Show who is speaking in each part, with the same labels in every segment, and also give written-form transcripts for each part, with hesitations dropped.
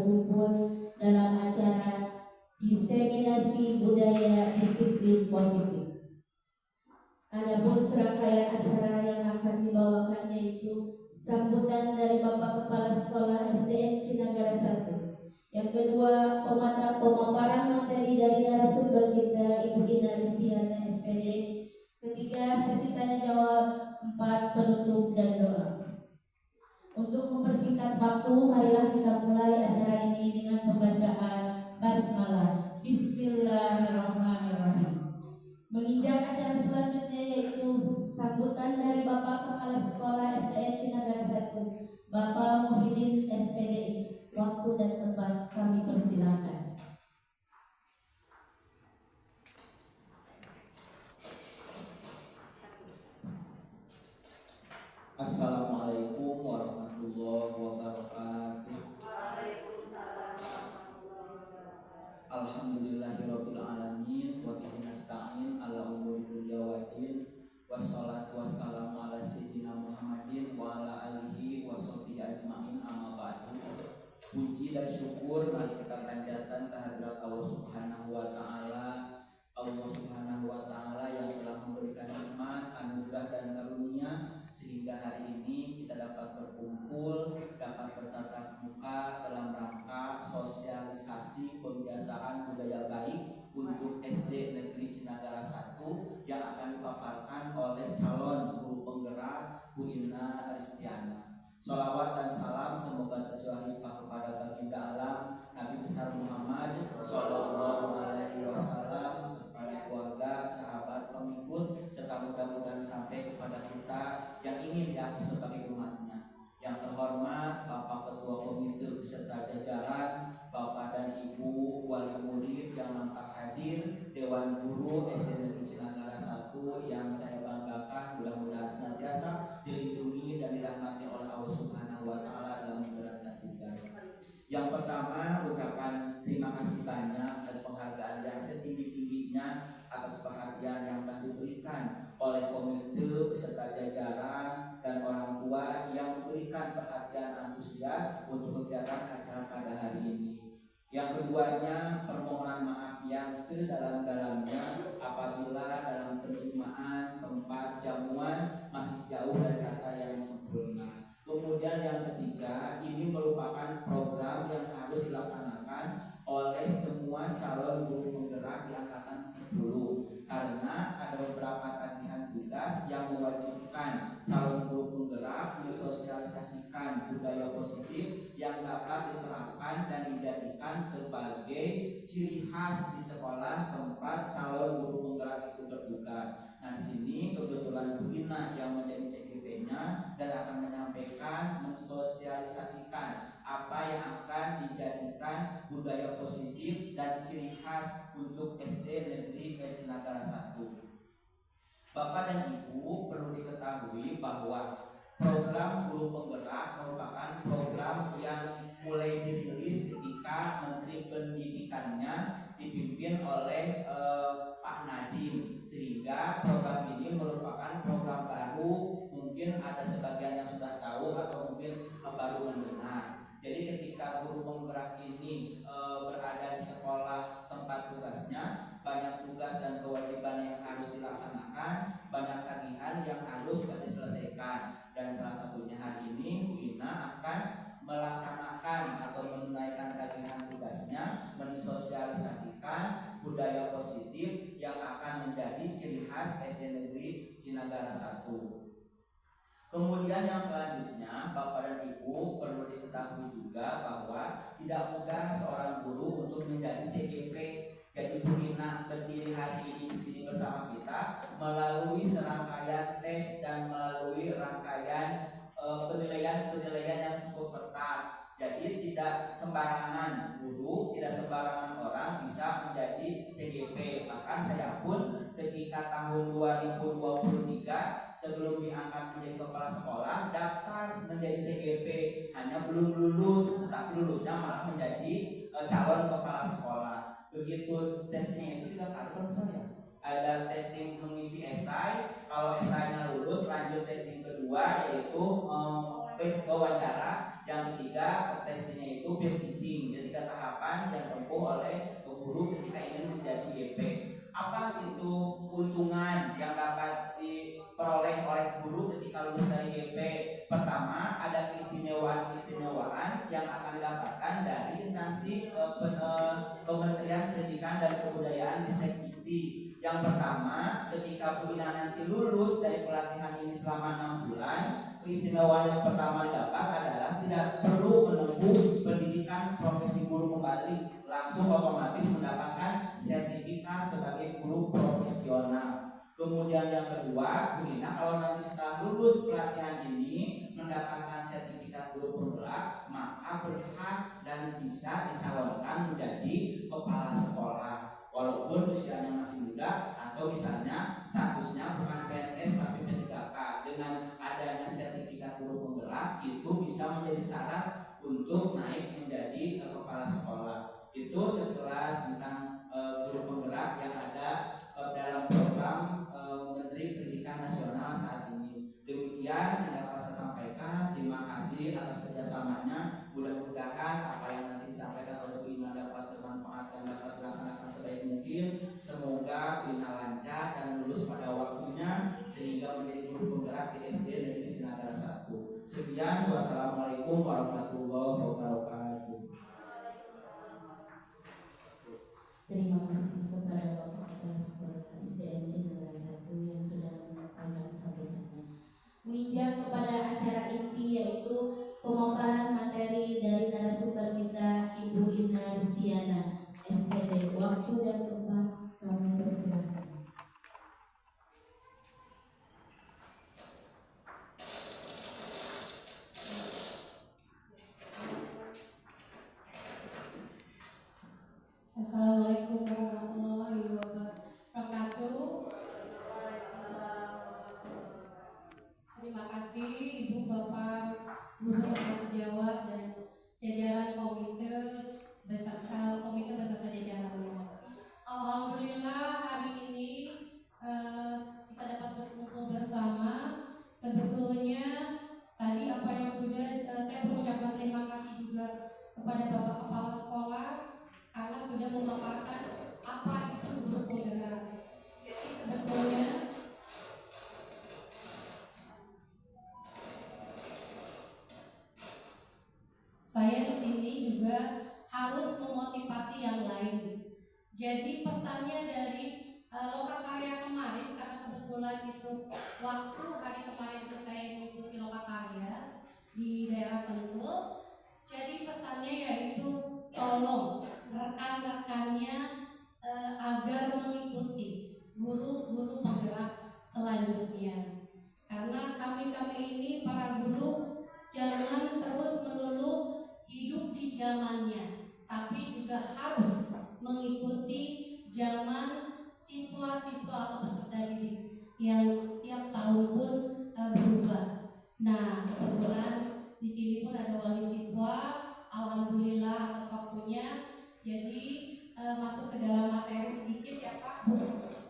Speaker 1: berkumpul dalam acara diseminasi budaya disiplin positif. Adapun serangkaian acara yang akan dibawakan yaitu sambutan dari Bapak Kepala Sekolah SDN Cinagara 1. Yang kedua, pemaparan materi dari narasumber kita Ibu Ina Listiana SPD. Ketiga, sesi tanya jawab. 4, penutup dan doa. Untuk mempersingkat waktu, marilah kita mulai acara ini dengan pembacaan basmalah. Bismillahirrahmanirrahim. Menginjak acara selanjutnya yaitu sambutan dari Bapak Kepala Sekolah SDN Cinagara 1, Bapak Muhyiddin SPD. Waktu dan tempat kami persilakan.
Speaker 2: Assalamualaikum warahmatullahi wabarakatuh.
Speaker 3: Waalaikumsalam warahmatullahi wabarakatuh.
Speaker 2: Alhamdulillahirabbil alamin wa bihi nasta'in ala umuri dunya waddin. Wassalatu wassalamu ala sayyidina Muhammadin wa ala alihi wa sahbihi ajmain, amma ba'du. Puji dan syukur mari kita panjatkan kehadirat Allah Subhanahu wa taala. Allah Subhanahu wa taala yang telah memberikan nikmat, anugerah dan karunia sehingga hari ini kita dapat berkumpul, dapat bertatap muka dalam rangka sosialisasi pembiasaan budaya baik untuk SD Negeri Cinagara 1 yang akan dipaparkan oleh calon guru penggerak Bu Ina Listiana. Sholawat dan salam semoga tercurah limpah kepada baginda alam Nabi besar Muhammad Sallallahu Alaihi Wasallam, kepada keluarga, sahabat, pengikut, serta mudah-mudahan sampai kepada kita yang ingin diakui sebagai umatnya. Yang terhormat Bapak Ketua Komite beserta jajaran, Bapak dan Ibu wali murid yang lengkap hadir, Dewan Guru SD Negeri Cinagara 1 yang saya banggakan, mudah-mudahan senantiasa dilindungi dan dirahmati oleh Allah Subhanahu wa taala dalam menjalankan tugas. Yang pertama, ucapan terima kasih banyak dan penghargaan yang setinggi-tingginya atas perhatian yang telah diberikan oleh komite beserta jajaran dan orang tua yang memberikan perhatian antusias untuk kegiatan acara pada hari ini. Yang keduanya, permohonan maaf yang sedalam-dalamnya apabila dalam penerimaan tempat jamuan masih jauh dari kata yang sempurna. Kemudian yang ketiga, ini merupakan program yang harus dilaksanakan oleh semua calon guru penggerak di angkatan 10 karena ada beberapa tagihan tugas yang mewajibkan calon guru penggerak mensosialisasikan budaya positif yang dapat diterapkan dan dijadikan sebagai ciri khas di sekolah tempat calon guru penggerak itu bertugas. Nah, di sini kebetulan Bu Ina yang menjadi CGP-nya dan akan menyampaikan, mensosialisasikan apa yang akan dijadikan budaya positif dan ciri khas untuk SD Negeri Cinagara 1. Bapak dan Ibu perlu diketahui bahwa program guru penggerak merupakan program yang mulai dirilis ketika Menteri Pendidikannya dipimpin oleh Pak Nadiem, sehingga program ini merupakan program baru. Mungkin ada sebagian yang sudah tahu atau mungkin baru mendengar. Jadi ketika guru penggerak ini berada di sekolah tempat tugasnya, banyak tugas dan kewajiban yang harus dilaksanakan, banyak tagihan yang harus diselesaikan. Dan salah satunya hari ini Bu Ina akan melaksanakan atau menunaikan tagihan tugasnya, mensosialisasikan budaya positif yang akan menjadi ciri khas SD Negeri Cinagara 1. Kemudian yang selanjutnya, Bapak dan Ibu perlu diketahui juga bahwa tidak mudah seorang guru untuk menjadi CGP. Jadi Bu Ina berdiri hari ini di sini bersama kita melalui serangkaian tes dan melalui rangkaian penilaian yang cukup ketat. Jadi tidak sembarangan guru, tidak sembarangan orang bisa menjadi CGP. Bahkan saya pun ketika tahun 2023 sebelum diangkat menjadi kepala sekolah daftar menjadi CGP, hanya belum lulus, tetapi lulusnya malah menjadi calon kepala sekolah. Begitu tesnya itu juga ada ya. Ada testing mengisi esai, kalau esainya lulus lanjut testing kedua yaitu wawancara, yang ketiga testingnya itu peer teaching. Jadi kehidupan yang ditempuh oleh guru ketika ingin menjadi GP. Apa itu keuntungan yang dapat diperoleh oleh guru ketika lulus dari GP? Pertama, ada keistimewaan yang akan didapatkan dari instansi Kementerian Pendidikan dan Kebudayaan Ristekdikti. Yang pertama, ketika Bu Ina nanti lulus dari pelatihan ini selama 6 bulan, keistimewaan yang pertama didapat adalah tidak perlu menempuh pendidikan profesi guru kembali, langsung otomatis mendapatkan sertifikat sebagai guru profesional. Kemudian yang kedua, Bu Ina kalau nanti setelah lulus pelatihan ini mendapatkan sertifikat guru penggerak, maka berhak dan bisa dicalonkan menjadi kepala sekolah walaupun usianya masih muda atau misalnya statusnya bukan PNS tapi P3K. Dengan adanya sertifikat guru penggerak itu bisa menjadi syarat untuk naik menjadi kepala sekolah. Itu sekelas tentang guru penggerak yang ada dalam program Menteri Pendidikan Nasional saat ini. Demikian yang dapat saya sampaikan. Terima kasih atas kerjasamanya. Mudah-mudahan apa yang nanti disampaikan oleh Bu Ina dapat bermanfaat dan dapat dilaksanakan sebaik mungkin. Semoga Bu Ina lancar dan lulus pada waktunya sehingga menjadi guru penggerak di SD Negeri Cinagara 1. Sekian, wassalamualaikum warahmatullahi wabarakatuh.
Speaker 1: Terima kasih kepada Bapak Kepala Sekolah SDN Cinagara 1 yang sudah menyampaikan sambutannya. Menginjak kepada acara inti yaitu pemaparan materi dari narasumber kita Ibu Ina Ristiana, SPD. Waktu dan tempat kami persilahkan.
Speaker 4: Assalamualaikum warahmatullahi wabarakatuh. Terima kasih Ibu Bapak Guru serta sejawat dan jajaran komite beserta jajarannya. Alhamdulillah hari ini kita dapat berkumpul bersama. Sebetulnya tadi apa yang sudah saya mengucapkan terima kasih juga kepada Bapak Kepala Sekolah karena sudah memaparkan apa itu guru penggerak. Jadi sebetulnya saya di sini juga harus memotivasi yang lain. Jadi pesannya dari Lokakarya kemarin, karena kebetulan itu waktu hari kemarin itu saya mengikuti Lokakarya di daerah Sentul. Jadi pesannya yaitu tolong rekan-rekannya agar mengikuti guru-guru penggerak selanjutnya. Karena kami ini para guru jangan terus melulu hidup di zamannya, tapi juga harus mengikuti zaman siswa-siswa atau peserta didik yang setiap tahun pun berubah. Nah, kebetulan di sini pun ada wali siswa. Alhamdulillah atas waktunya. Jadi masuk ke dalam materi sedikit ya Pak.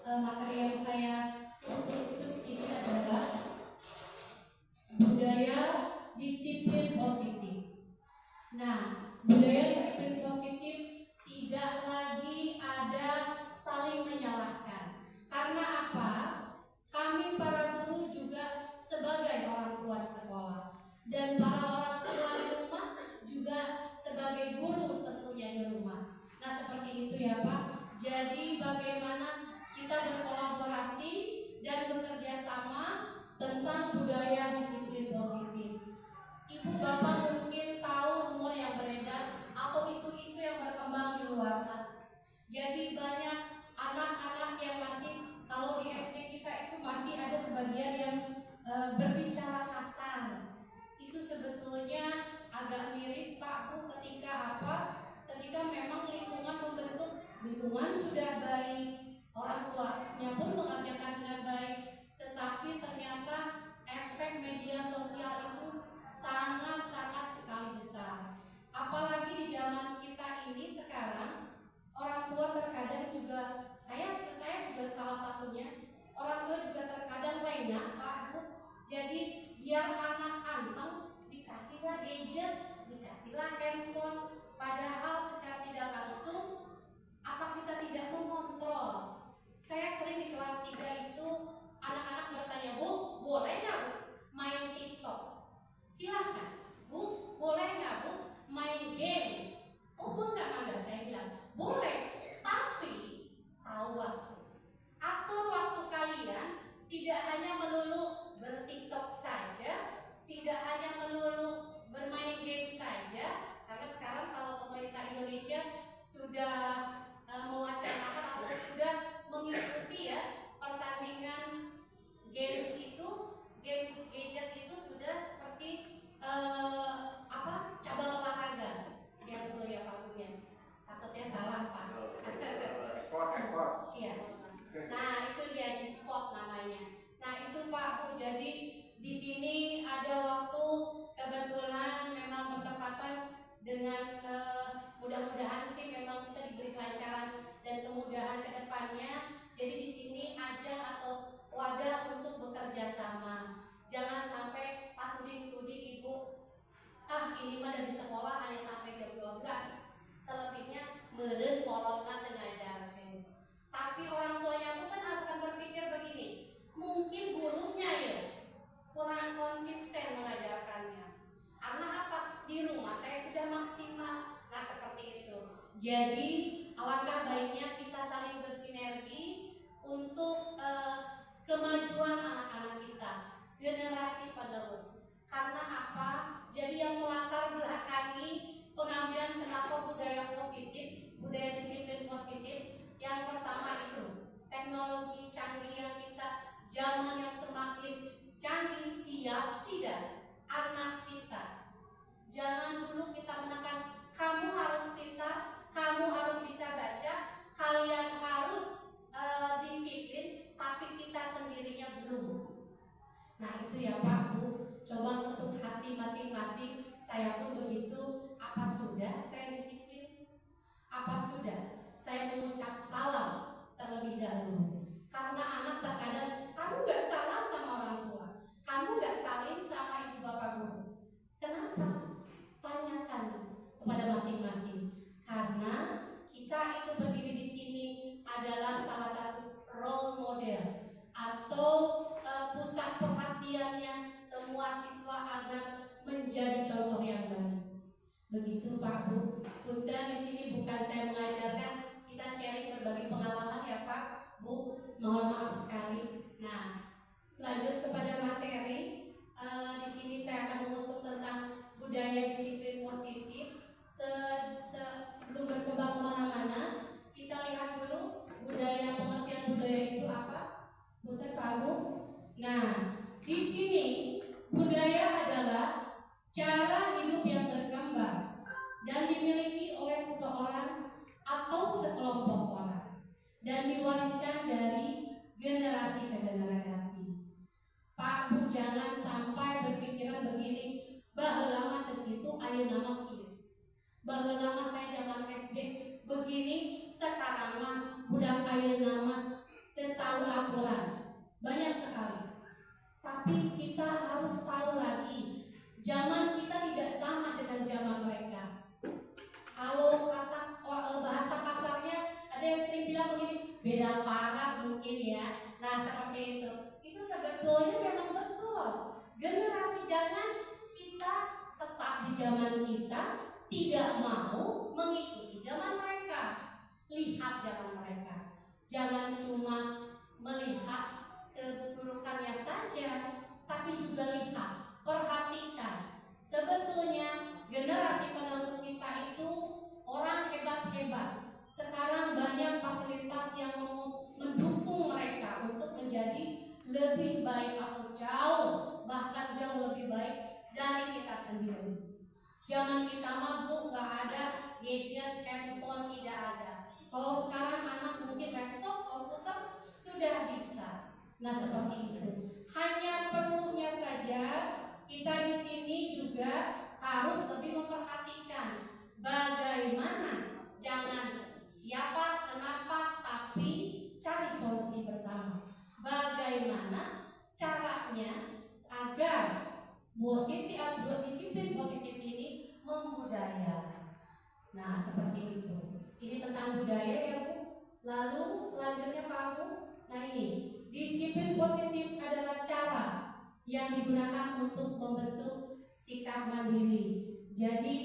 Speaker 4: Materi yang saya untuk di sini adalah budaya disiplin positif. Nah, budaya disiplin positif tidak lagi ada saling menyalahkan. Karena apa? Kami para guru juga sebagai orang tua di sekolah dan para orang tua di rumah juga sebagai guru tentunya di rumah. Nah seperti itu ya Pak. Jadi bagaimana kita berkolaborasi dan bekerja sama tentang budaya disiplin positif. Ibu bapak mungkin tahu rumor yang beredar atau isu-isu yang berkembang di luar sana. Jadi banyak anak-anak yang masih, kalau di SD kita itu masih ada sebagian yang berbicara kasar. Itu sebetulnya agak miris Pak Bu ketika apa? Ketika memang lingkungan membentuk, lingkungan sudah baik, orang tuanya pun mengerjakan dengan baik, tetapi ternyata efek media sosial itu sangat-sangat sekali besar. Apalagi di zaman kita ini sekarang, orang tua terkadang juga, saya juga salah satunya, orang tua juga terkadang lengah Pak Bu. Jadi biar anak anteng dikasihlah gadget, dikasihlah handphone, padahal secara tidak tidak mengontrol. Saya sering di kelas 3 itu anak-anak bertanya, Bu, boleh nggak Bu main TikTok? Silahkan. Bu, boleh nggak Bu main games? Oh enggak, saya bilang boleh, tapi tahu waktu. Atur waktu kalian, tidak hanya melulu bertiktok saja, tidak hanya melulu bermain game saja, karena sekarang kalau pemerintah Indonesia sudah mewacanakan atau sudah mengikuti ya pertandingan games itu, games gadget itu sudah seperti cabang olahraga. Ya betul ya Pak Guru ya. Takutnya salah Pak.
Speaker 5: Ekspor.
Speaker 4: Iya. Nah itu dia G-Spot namanya. Nah itu Pak Bu, jadi di sini ada waktu kebetulan memang bertepatan dengan mudah-mudahan sih memang kita diberi kelancaran dan kemudahan ke depannya. Jadi di sini ajang atau wadah untuk bekerja sama. Jangan sampai Pak tuding-tuding Ibu, ini mah dari sekolah hanya sampai jam 12. Selebihnya meureun polotna teu ngajarkeun. Tapi orang tuanya pun kan akan berpikir begini, mungkin gurunya ya kurang konsisten mengajarkannya. Karena apa? Di rumah saya sudah maksimal. Nah seperti itu. Jadi alangkah baiknya kita saling bersinergi untuk kemajuan anak-anak kita, generasi penerus. Karena apa? Jadi yang melatar belakangi pengambilan kenapa budaya positif, budaya disiplin positif. Yang pertama itu teknologi canggih yang kita, zaman yang semakin canggih, siap tidak anak kita. Jangan dulu kita menekan kamu harus pintar, kamu harus bisa baca, kalian harus disiplin, tapi kita sendirinya belum. Nah itu ya Pak Bu, coba untuk hati masing-masing. Saya pun begitu. Apa sudah saya disiplin? Apa sudah saya mengucap salam terlebih dahulu? Karena anak terkadang kamu gak salam sama orang tua, kamu gak salim sama ibu bapak guru. Kenapa? Tanyakan kepada masing-masing. Karena kita itu berdiri di sini adalah salah satu role model atau pusat perhatiannya semua siswa agar menjadi contoh yang baik. Begitu Pak Bu. Punten di sini bukan saya mengajarkan, kita sharing berbagi pengalaman ya Pak Bu. Mohon maaf sekali. Nah, lanjut kepada materi. Di sini saya akan mengusung tentang budaya disiplin positif. Sebelum berkembang kemana-mana, kita lihat dulu pengertian budaya itu apa. Punten Pak Bu. Nah, di sini budaya adalah cara hidup yang berkembang dan dimiliki oleh seseorang atau sekelompok orang dan diwariskan dari generasi ke generasi. Pak Bu, jangan sampai berpikiran begini, baheula mah teu kitu ayeuna mah kieu. Baheula mah saya zaman SD begini, sekarang mah budak ayeuna mah teu tahu aturan. Banyak sekali. Tapi kita harus tahu lagi, zaman kita tidak sama dengan zaman mereka. Kalau kata bahasa kasarnya, ada yang sering bilang begini, beda parah mungkin ya. Nah seperti itu. Itu sebetulnya memang betul. Generasi jangan kita tetap di zaman kita, tidak mau mengikuti zaman mereka. Lihat zaman mereka. Jangan cuma melihat keburukannya saja, tapi juga lihat, perhatikan. Sebetulnya generasi penerus kita itu orang hebat-hebat. Sekarang banyak fasilitas yang mendukung mereka untuk menjadi lebih baik atau jauh, bahkan jauh lebih baik dari kita sendiri. Zaman kita mabuk, gak ada gadget, handphone, tidak ada. Kalau sekarang anak mungkin laptop, komputer sudah bisa. Nah seperti itu. Hanya perlunya saja kita di sini juga harus lebih memperhatikan bagaimana, jangan siapa, kenapa, tapi cari solusi bersama. Bagaimana caranya agar disiplin positif ini membudaya. Nah seperti itu. Ini tentang budaya ya Bu. Lalu selanjutnya Pak Agung, nah ini disiplin positif adalah cara yang digunakan untuk membentuk sikap mandiri. Jadi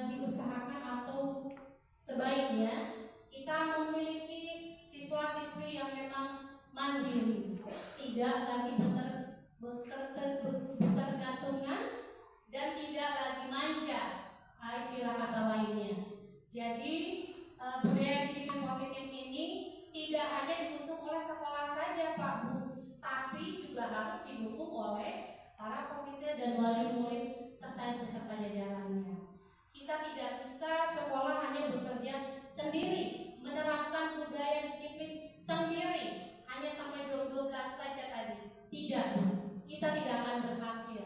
Speaker 4: diusahakan atau sebaiknya kita memiliki siswa-siswi yang memang mandiri, tidak lagi bergantungan dan tidak lagi manja, istilah kata lainnya. Jadi budaya disiplin positif ini tidak hanya diusung oleh sekolah saja Pak Bu, tapi juga harus didukung oleh para komite dan wali murid serta peserta jajarannya. Kita tidak bisa sekolah hanya bekerja sendiri, menerapkan budaya disiplin sendiri hanya sampai 12 saja tadi. Tidak, kita tidak akan berhasil.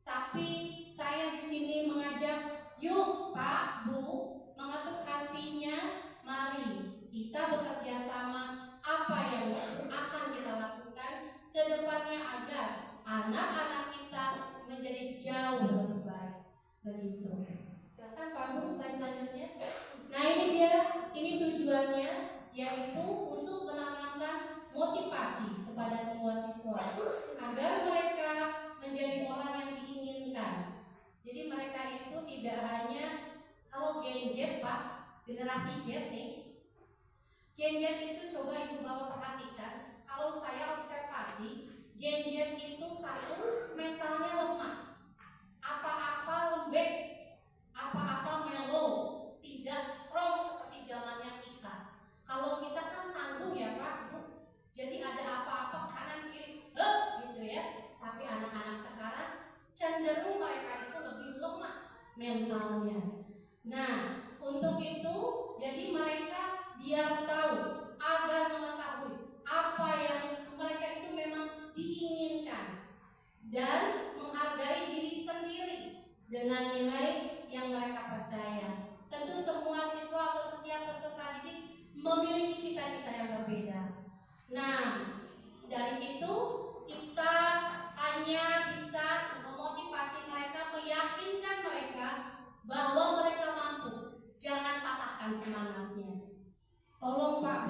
Speaker 4: Tapi saya di sini mengajak, yuk Pak Bu, mengetuk hatinya, mari kita bekerja sama apa yang akan kita lakukan ke depannya agar anak-anak kita menjadi jauh lebih baik. Begitu. Silakan Pak Guru, slide selanjutnya. Nah ini dia, ini tujuannya, yaitu untuk menanamkan motivasi kepada semua siswa agar mereka menjadi orang yang diinginkan. Jadi mereka itu tidak hanya, kalau Gen Z Pak, generasi Z nih, Gen Z itu coba ibu bapak perhatikan, kalau saya observasi, Gen Z itu satu, mentalnya lemah, apa-apa lembek, apa-apa mellow, tidak strong seperti zamannya kita. Kalau kita kan tangguh ya Pak, jadi ada apa-apa kanan kiri, gitu ya. Tapi anak-anak sekarang cenderung mereka itu lebih lemah mentalnya. Nah, untuk itu, jadi mereka biar tahu, agar mengetahui apa yang mereka itu memang diinginkan dan menghargai diri sendiri dengan nilai yang mereka percaya. Tentu semua siswa atau setiap peserta didik memiliki cita-cita yang berbeda. Nah, dari situ kita hanya bisa memotivasi mereka, meyakinkan mereka bahwa mereka mampu. Jangan patahkan semangatnya. Tolong Pak,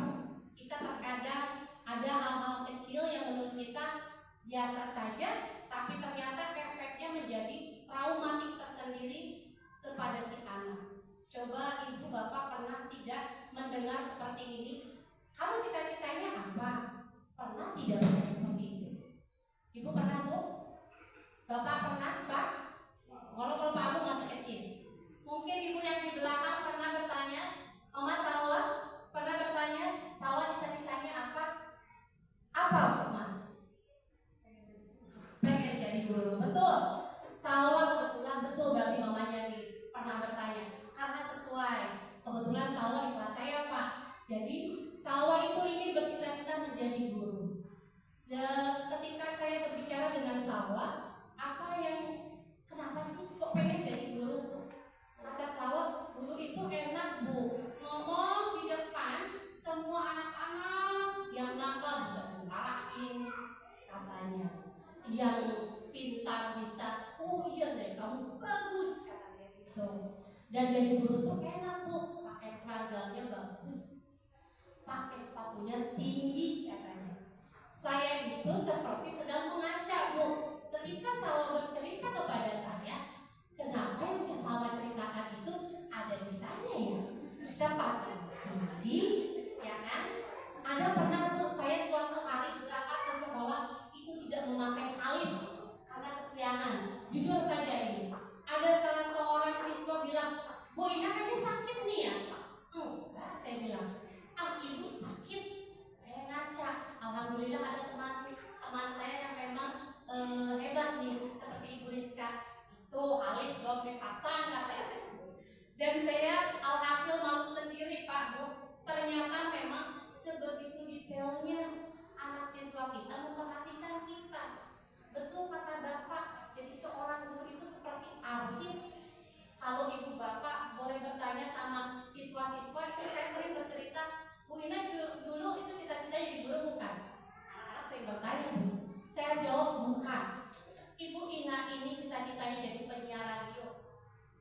Speaker 4: kita terkadang ada hal-hal kecil yang menurut kita biasa saja, tapi ternyata efeknya menjadi traumatik tersendiri kepada si anak. Coba ibu bapak pernah tidak mendengar seperti ini? Kamu cita-citanya apa? Pernah tidak mendengar seperti itu? Ibu pernah Bu? Bapak pernah Pak? Walaupun Pak Agung masih kecil. Mungkin ibu yang di belakang pernah bertanya, Mama Salwa pernah bertanya, Salwa cita-citanya apa? Apa Mama? Pengen jadi guru. Betul. Salwa kebetulan betul, berarti mamanya nih pernah bertanya. Karena sesuai. Kebetulan Salwa di kelas saya Pak. Jadi Salwa itu ingin bercita-cita menjadi guru. Dan ketika saya berbicara dengan Salwa, apa yang kenapa sih kok pengen jadi guru? Kata Salwa, guru itu enak Bu, ngomong di depan semua anak-anak yang nakal bisa dimarahin katanya, yang pintar bisa, oh iya deh kamu bagus katanya gitu. Dan jadi guru tuh enak Bu, pakai seragamnya bagus, pakai sepatunya tinggi katanya. Saya itu seperti sedang mengaca Bu. Ketika Salwa bercerita kepada saya, kenapa yang Salwa ceritakan itu ada di saya ya? Sepatu tinggi, ya kan? Ada pernah tuh saya suatu hari berangkat ke sekolah itu tidak memakai alis karena kesiangan. Jujur saja ini, ada salah seorang siswa bilang, Bu Ina kayaknya sakit nih ya? Enggak, saya bilang, ibu sakit. Saya ngaca, alhamdulillah ada teman saya yang memang hebat nih, seperti Ibu Rizka. Itu alis belum dipasang katanya. Dan saya alhasil malu sendiri Pak Bu. Ternyata memang sebegitu detailnya anak siswa kita memperhatikan kita. Betul kata Bapak, jadi seorang guru itu seperti artis. Kalau ibu bapak boleh bertanya sama siswa-siswa, itu saya sering bercerita, Bu Ina dulu itu cita-citanya jadi guru bukan? Karena saya bertanya Bu, saya jawab bukan. Ibu Ina ini cita-citanya jadi penyiar radio.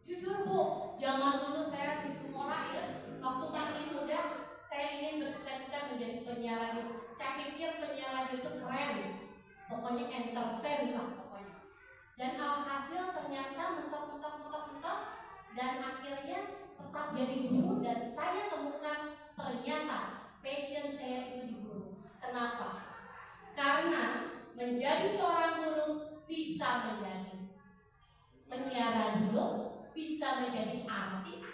Speaker 4: Jujur Bu, zaman dulu saya jujur orang ya, waktu masih muda, saya paten lah pokoknya. Dan alhasil ternyata mentok dan akhirnya tetap jadi guru, dan saya temukan ternyata passion saya itu di guru. Kenapa? Karena menjadi seorang guru bisa menjadi penyiar radio, bisa menjadi artis,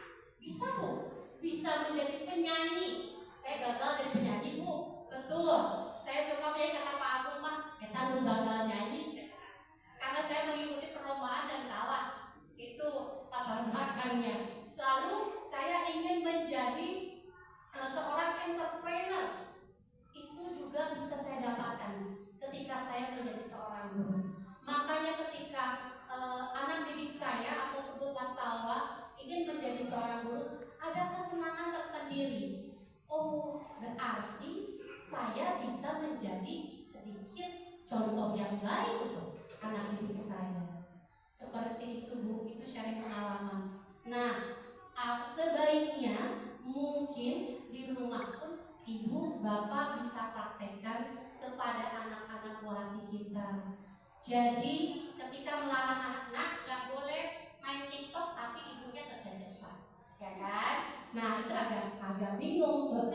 Speaker 4: bisa menjadi penyanyi. Saya gagal jadi penyanyi, Bu. Betul. Saya suka punya kata Pak Agung mah, kita belum gagal nyanyi. Karena saya mengikuti perlombaan dan kalah. Itu latar belakangnya. Lalu saya ingin menjadi seorang entrepreneur. Itu juga bisa saya dapatkan ketika saya menjadi seorang guru. Makanya ketika anak didik saya atau sebutlah Salwa ingin menjadi seorang guru, ada kesenangan tersendiri. Oh, berarti saya bisa menjadi sedikit contoh yang baik untuk anak didik saya. Seperti itu, Bu, itu sharing pengalaman. Nah, sebaiknya mungkin di rumah pun ibu bapak bisa praktekkan kepada anak-anak buah hati kita. Jadi ketika melarang anak-anak gak boleh main TikTok tapi ibunya kegajetan, ya kan? Nah, itu agak bingung tuh.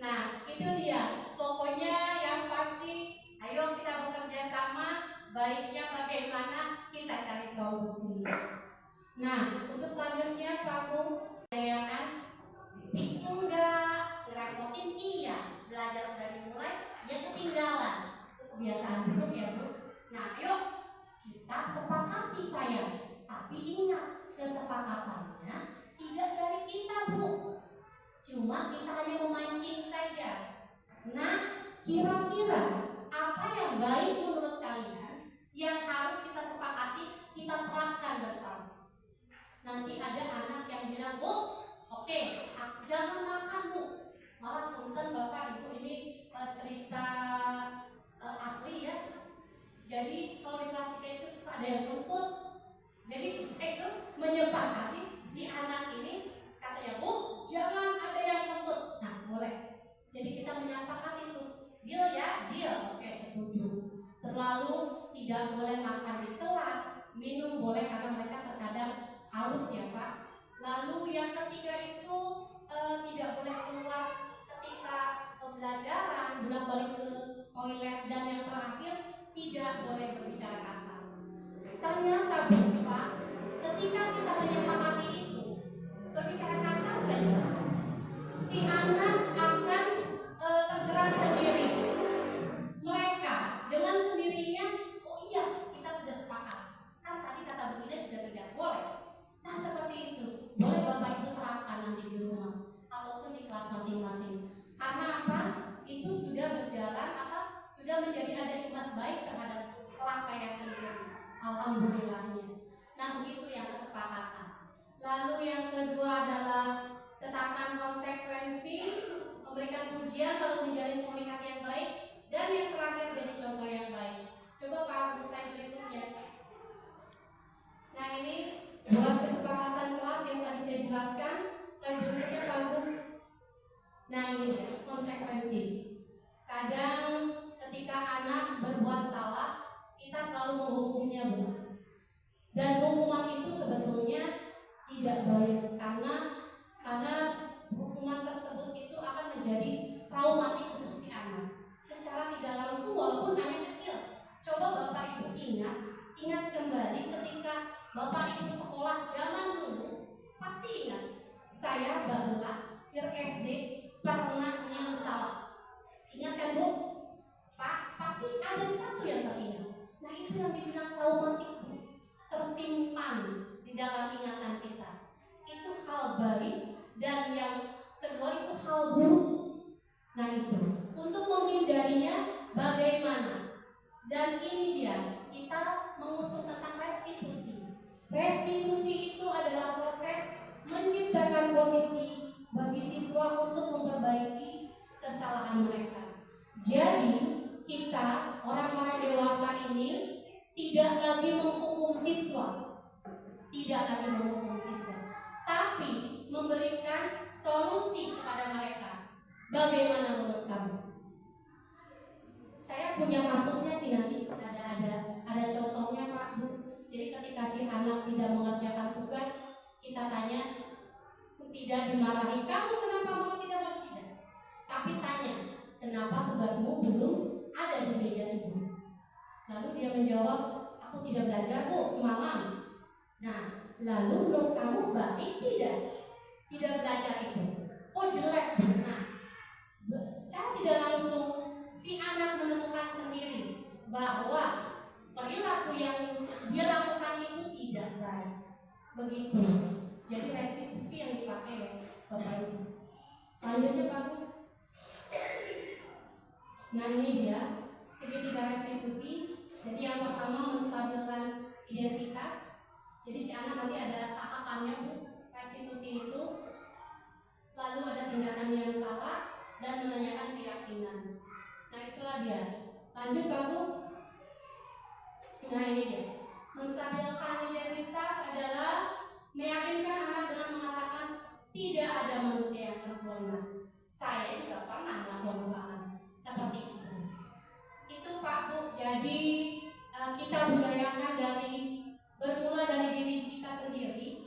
Speaker 4: Nah, itu dia. Pokoknya yang pasti, ayo kita bekerja sama. Baiknya bagaimana kita cari solusi. Nah, untuk selanjutnya Pak Agung, saya kan bis enggak, ngerepotin iya, belajar dari mulai, dia ketinggalan. Itu kebiasaan buruk ya, Bu. Nah, yuk kita sepakati saya. Tapi ingat, kesepakatannya tidak dari kita, Bu. Cuma kita hanya memancing saja. Nah, kira-kira apa yang baik menurut kalian yang harus kita sepakati, kita terapkan bersama? Nanti ada anak yang bilang, Bu, oke, jangan makan, Bu. Malah punten Bapak Ibu, ini cerita asli ya. Jadi kalau di kelas 3 itu suka ada yang kentut. Jadi kita itu menyepakati si anak ini, katanya, Bu, jangan ada yang kentut. Nah, boleh. Jadi kita menyepakati itu. Deal ya, deal. Oke, setuju. Terlalu tidak boleh makan di kelas, minum boleh karena mereka terkadang haus ya, Pak. Lalu yang ketiga itu tidak boleh keluar ketika pembelajaran, bolak-balik ke toilet, dan yang terakhir tidak boleh berbicara kasar. Ternyata Pak, ketika kita menyepakati itu, berbicara kasar saja, si anak akan tergerak sendiri. Mereka dengan sendirinya, oh iya kita sudah sepakat. Kan tadi kata begini juga tidak boleh. Nah seperti itu, boleh Bapak Ibu terapkan nanti di rumah ataupun di kelas masing-masing. Karena apa? Itu sudah berjalan sudah menjadi ada imbas baik terhadap kelas saya sendiri. Alhamdulillahnya. Nah begitu yang kesepakatan. Lalu yang kedua adalah tetapkan konsekuensi, memberikan pujian lalu menjalin komunikasi yang baik, dan yang terakhir jadi contoh yang baik. Coba Pak Agus slide berikutnya. Nah ini buat kesepakatan kelas yang tadi saya jelaskan. Slide berikutnya Pak Agus. Nah ini konsekuensi. Kadang ketika anak berbuat salah, kita selalu menghukumnya, Bu. Dan hukuman itu sebetulnya tidak baik karena hukuman tersebut itu akan menjadi traumatik untuk si anak. Secara tidak langsung walaupun hanya kecil. Coba Bapak Ibu ingat kembali ketika Bapak Ibu sekolah zaman dulu, pasti ingat. Saya Mbak Bella, SD pernah salah. Ingat kan, Bu? Pak, pasti ada satu yang teringat. Nah itu yang dibilang traumatik, Bu. Tersimpan di dalam ingatan kita. Itu hal baik, dan yang kedua itu hal buruk. Nah itu, untuk menghindarinya bagaimana? Dan ini dia, kita mengusung tentang restitusi. Restitusi itu adalah proses menciptakan posisi bagi siswa untuk memperbaiki kesalahan mereka. Jadi kita orang-orang dewasa ini tidak lagi menghukum siswa, tapi memberikan solusi kepada mereka. Bagaimana menurut kamu? Saya punya kasusnya sih nanti ada aku tidak belajar Bu semalam. Nah, lalu menurut kamu baik tidak belajar itu? Oh jelek. Nah, secara tidak langsung si anak menemukan sendiri bahwa perilaku yang dia lakukan itu tidak baik. Begitu. Jadi restitusi yang dipakai ya Bapak Ibu. Selanjutnya Pak. Nah ini dia segitiga restitusi. Jadi yang pertama menstabilkan identitas. Jadi si anak nanti ada tahapannya Bu. Restitusi itu lalu ada tindakan yang salah dan menanyakan keyakinan. Nah itulah dia. Lanjut Pak Bu. Nah ini dia. Menstabilkan identitas adalah meyakinkan anak dengan mengatakan tidak ada manusia yang sempurna. Saya juga pernah melakukan kesalahan seperti itu. Itu Pak Bu. Jadi kita budayakan bermula dari diri kita sendiri.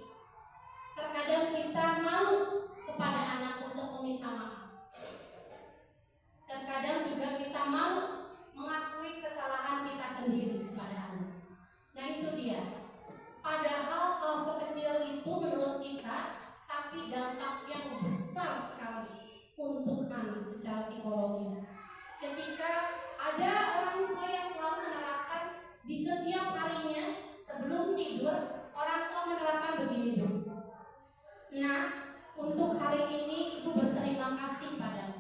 Speaker 4: Terkadang kita malu kepada anak untuk meminta maaf. Terkadang juga kita malu mengakui kesalahan kita sendiri kepada anak. Nah itu dia. Padahal hal sekecil itu menurut kita, tapi dampak yang besar sekali untuk anak secara psikologis. Ketika ada orang tua yang selalu menerapkan di setiap harinya sebelum tidur, orang tua menerapkan begini dong. Nah, untuk hari ini ibu berterima kasih padamu.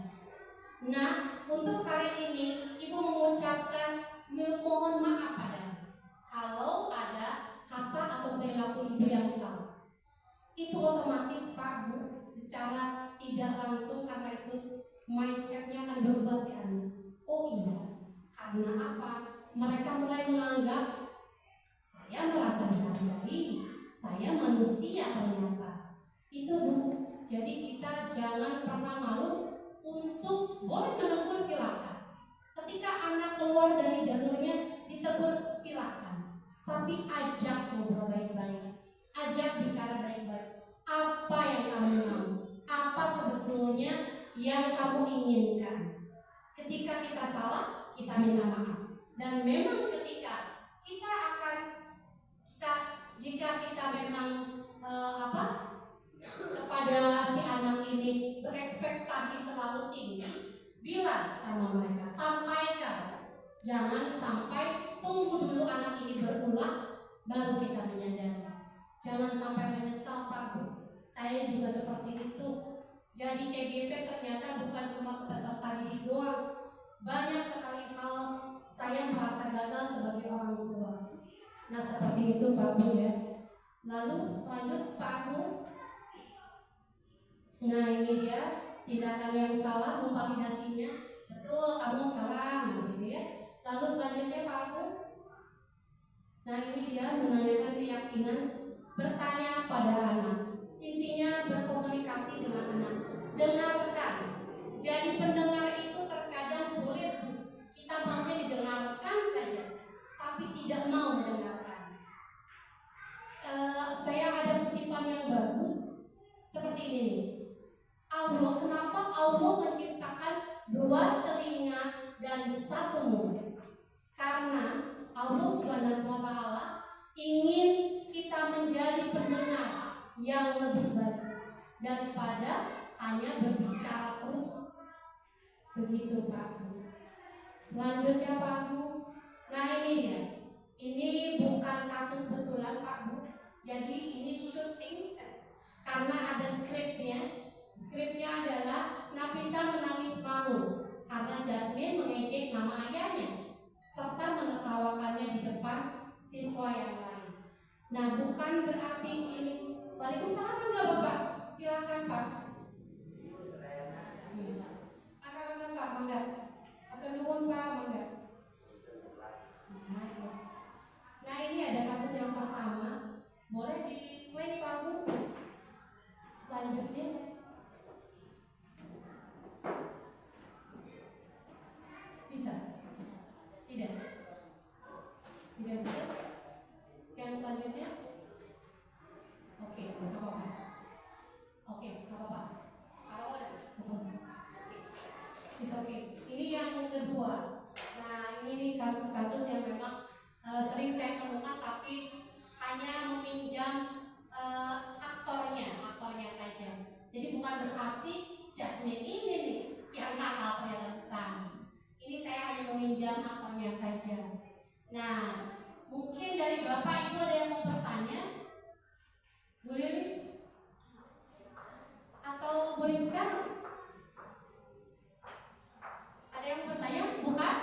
Speaker 4: Nah, untuk hari ini ibu mengucapkan mohon maaf padamu kalau ada kata atau perilaku ibu yang salah. Itu otomatis Pak Bu secara tidak langsung karena itu mindsetnya akan berubah si anak. Oh iya, karena apa? Mereka mulai menganggap saya merasa dihargai, saya manusia ternyata. Itu Bu. Jadi kita jangan pernah malu untuk boleh menegur silakan. Ketika anak keluar dari jalurnya ditegur silakan. Tapi ajak ngobrol baik-baik, ajak bicara baik-baik. Apa yang kamu mau? Apa sebetulnya yang kamu inginkan? Ketika kita salah, kita minta maaf. Dan memang ketika jika kita memang kepada si anak ini berekspektasi terlalu tinggi, bilang sama mereka, sampaikan. Jangan sampai tunggu dulu anak ini berulang baru kita menyadari. Jangan sampai menyesal Pak Bu. Saya juga seperti itu. Jadi CGP ternyata bukan cuma peserta didik doang. Banyak sekali hal saya merasa gagal sebagai orang tua. Nah seperti itu Pak Bu ya. Lalu selanjutnya Pak Bu. Nah ini dia tindakan yang salah, memvalidasinya. Betul kamu salah gitu ya. Lalu selanjutnya Pak Bu. Nah ini dia menanyakan keyakinan, bertanya pada anak. Intinya berkomunikasi dengan anak. Dengarkan. Jadi pendengar itu terkadang sulit. Kita maunya didengarkan saja, tapi tidak mau mendengarkan. Saya ada kutipan yang bagus seperti ini nih. Kenapa Allah menciptakan 2 telinga dan 1 mulut? Karena Allah Subhanahu wa Ta'ala ingin kita menjadi pendengar yang lebih baik daripada hanya berbicara terus. Begitu Pak Bu. Selanjutnya Pak Bu. Nah ini dia. Ini bukan kasus betulan Pak Bu. Jadi ini syuting karena ada skripnya. Skripnya adalah Nafisa menangis malu karena Jasmine mengejek nama ayahnya serta menertawakannya di depan siswa yang lain. Nah bukan berarti ini. Waalaikumsalam enggak Bapak? Silakan Pak. Akan Pak, mangga. Atau nuwun Pak, mangga. Nah ini ada kasus yang pertama. Boleh di play Pak Bu. Selanjutnya. Bisa? Tidak? Tidak bisa? Yang selanjutnya? Oke, nggak apa-apa. Oke, nggak apa-apa. tapi hanya meminjam aktornya saja. Jadi bukan berarti Jasmine ini nih yang nakal, ternyata bukan. Ini saya hanya meminjam aktornya saja. Nah, mungkin dari Bapak Ibu ada yang mau bertanya? Bu Lilis? Atau Bu Rizka? Ada yang mau bertanya? Bukan?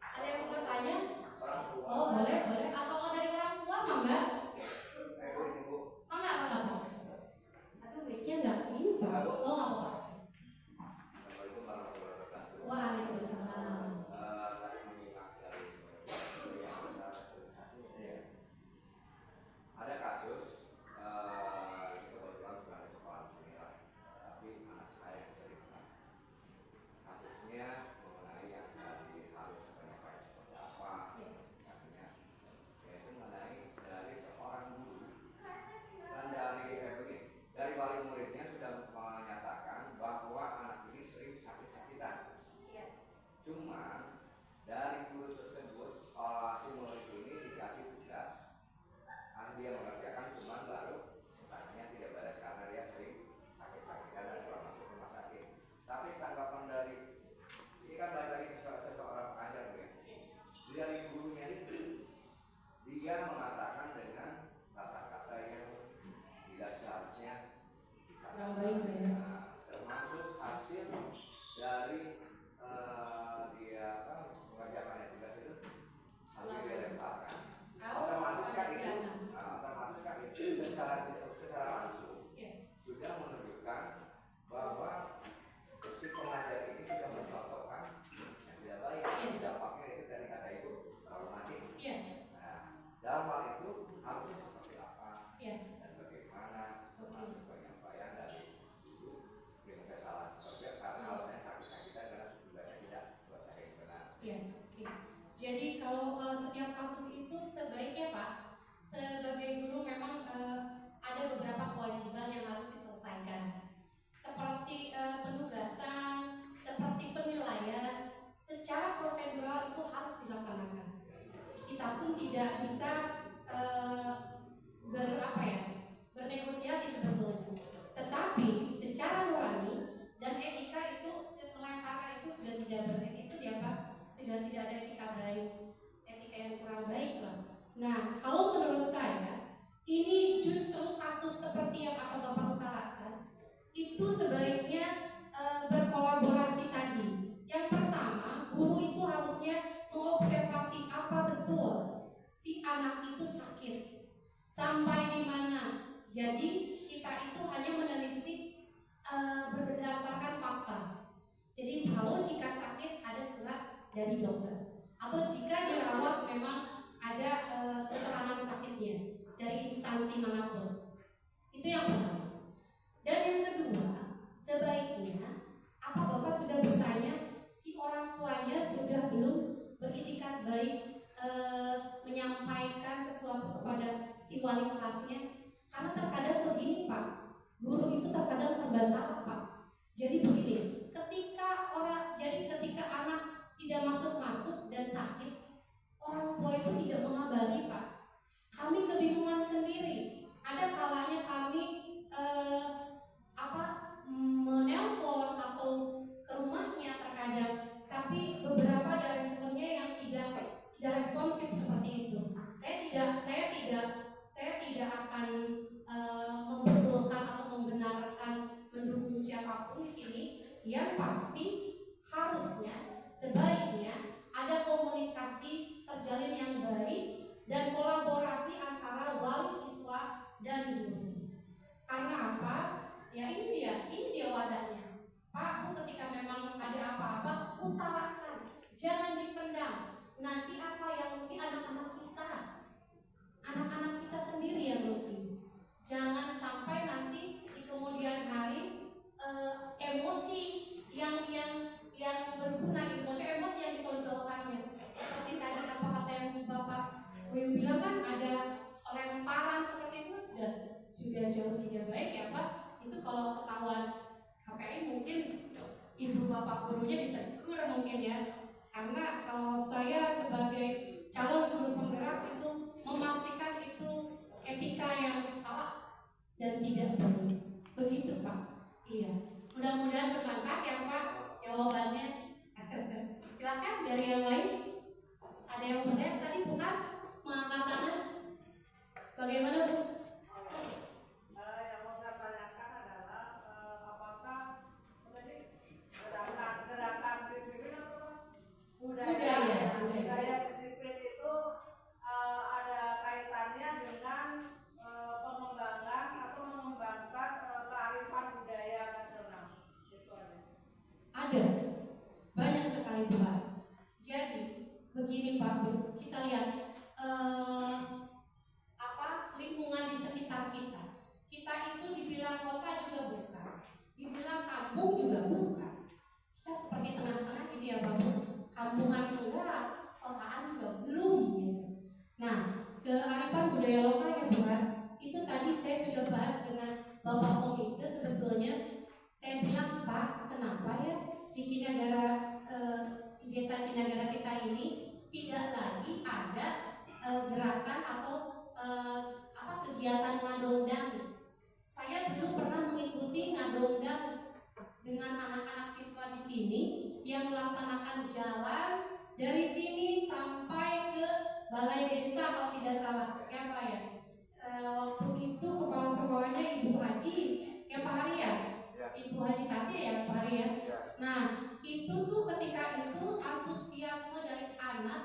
Speaker 4: Ada yang mau bertanya? Oh, boleh. Atau dari orang tua, mangga? Mangga. Aduh, mic-nya enggak ini, Pak. Oh, enggak apa-apa. Waalaikumsalam.
Speaker 5: Ada kasus kebetulan sudah ada sekolah di sini lah, tapi anak saya yang cerita kasusnya mengenai yang tadi harus penyampaian seperti apa, artinya yaitu mengenai dari seorang guru dan dari wali muridnya sudah menyatakan bahwa anak ini sering sakit-sakitan. Cuma dari guru tersebut si murid ini dikasih tugas, dia mengerjakan, cuma baru katanya tidak beres karena dia sering sakit-sakitan dan pernah masuk rumah sakit. Tapi tanggapan dari ini kan balik lagi ke seorang pengajar ya. Dari gurunya itu dia mengatakan dengan kata-kata yang tidak seharusnya
Speaker 1: Kurang baik ya.
Speaker 5: termasuk hasil dari dia mengerjakan tugas itu sampai dia lemparkan. Otomatis kan itu secara langsung sudah menunjukkan bahwa si pengajar ini sudah mencontohkan yang tidak baik. Dampaknya itu dari kata itu traumatik. Nah, dalam hal itu harusnya seperti apa dan bagaimana termasuk penyampaian dari guru yang kesalahan seperti karena alasannya sakit-sakitan karena tugasnya tidak selesai yang benar.
Speaker 4: Jadi kalau setiap kasus itu sebaiknya Pak, sebagai guru memang ada beberapa kewajiban yang harus diselesaikan, seperti penugasan, seperti penilaian, secara prosedural itu harus dilaksanakan. Kita pun tidak bisa bernegosiasi sebetulnya, tetapi secara nurani dan etika itu melemparkan itu sudah tidak itu dia Pak, sudah tidak ada etika baik, etika yang kurang baik lah. Nah, kalau menurut saya ini justru kasus seperti yang Bapak utarakan itu sebaiknya berkolaborasi tadi. Yang pertama, guru itu harusnya mengobservasi apa betul si anak itu sakit, sampai di mana. Jadi kita itu hanya menelisik berdasarkan fakta. Jadi kalau jika sakit ada surat dari dokter, atau jika dirawat memang ada keterangan sakitnya dari instansi manapun. Itu yang pertama. Dan yang kedua, sebaiknya apa Bapak sudah bertanya si orang tuanya sudah belum beritikat baik menyampaikan sesuatu kepada si wali kelasnya? Karena terkadang begini Pak, guru itu terkadang serba salah Pak. Jadi begini, ketika anak tidak masuk dan sakit, orang tua itu tidak mengabari Pak. Kami kebingungan sendiri. Ada kalanya kami menelpon atau ke rumahnya terkadang, tapi beberapa ada responnya yang tidak responsif seperti itu. Saya tidak akan membetulkan atau membenarkan mendukung siapapun di sini. Yang pasti harusnya sebaiknya ada komunikasi terjalin yang baik dan kolaborasi antara wali siswa dan guru. Karena apa? Ya ini dia wadahnya. Pak, Bu, ketika memang ada apa-apa, utarakan, jangan dipendam. Nanti apa yang rugi anak-anak kita sendiri yang rugi. Jangan sampai nanti di kemudian hari emosi yang berguna gitu, maksudnya emosi yang ditonjolkannya. Seperti tadi apa kata yang Bapak Wim bilang kan ada lemparan seperti itu sudah jauh tidak baik ya Pak. Itu kalau ketahuan KPI mungkin ibu bapak gurunya ditegur mungkin ya. Karena kalau saya sebagai calon guru penggerak itu kearifan budaya lokal ya Bukan. Itu tadi saya sudah bahas dengan Bapak Komite. Sebetulnya saya bilang Pak, kenapa ya di Cinagara, di desa Cinagara kita ini tidak lagi ada gerakan atau kegiatan ngadongdang. Saya dulu pernah mengikuti ngadongdang dengan anak-anak siswa di sini yang melaksanakan jalan dari sini sampai ke balai desa kalau tidak salah ya Pak ya. Waktu itu kepala sekolahnya Ibu Haji ya Pak Hari ya, Ibu Haji Tati ya Pak Hari ya. Nah itu tuh ketika itu antusiasme dari anak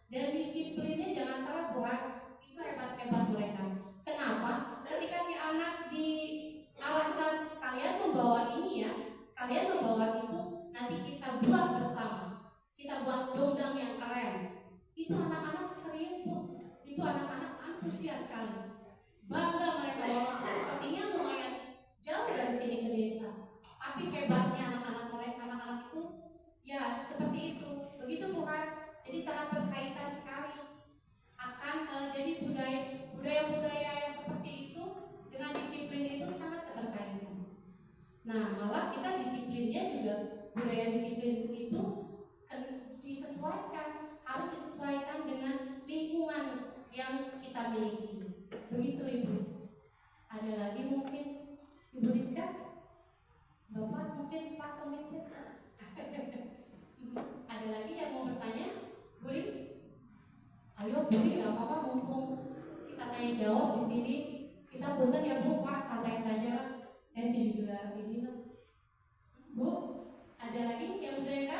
Speaker 4: dan disiplinnya jangan salah Bukan, itu hebat-hebat mereka. Kenapa? Ketika si anak diarahkan kalian membawa ini ya, kalian membawa itu, nanti kita buat bersama, kita buat dongdang yang keren. Itu anak-anak serius Bu, itu anak-anak antusias sekali, bangga mereka bahwa sepertinya lumayan jauh dari sini ke desa. Tapi hebatnya anak-anak itu ya seperti itu, begitu Bukan. Jadi sangat berkaitan sekali akan jadi budaya-budaya yang seperti itu dengan disiplin itu sangat keterkaitan. Nah malah kita disiplinnya juga budaya disiplin itu disesuaikan, harus disesuaikan dengan lingkungan yang kita miliki. Begitu Ibu. Ada lagi mungkin Ibu Rizka? Bapak mungkin Pak Komite? Ada lagi yang mau bertanya? Buri? Ayo Buri, nggak apa-apa mumpung kita tanya jawab di sini. Kita punten ya Bu, Pak, santai saja. Saya sih juga ini Bu, ada lagi yang bertanya?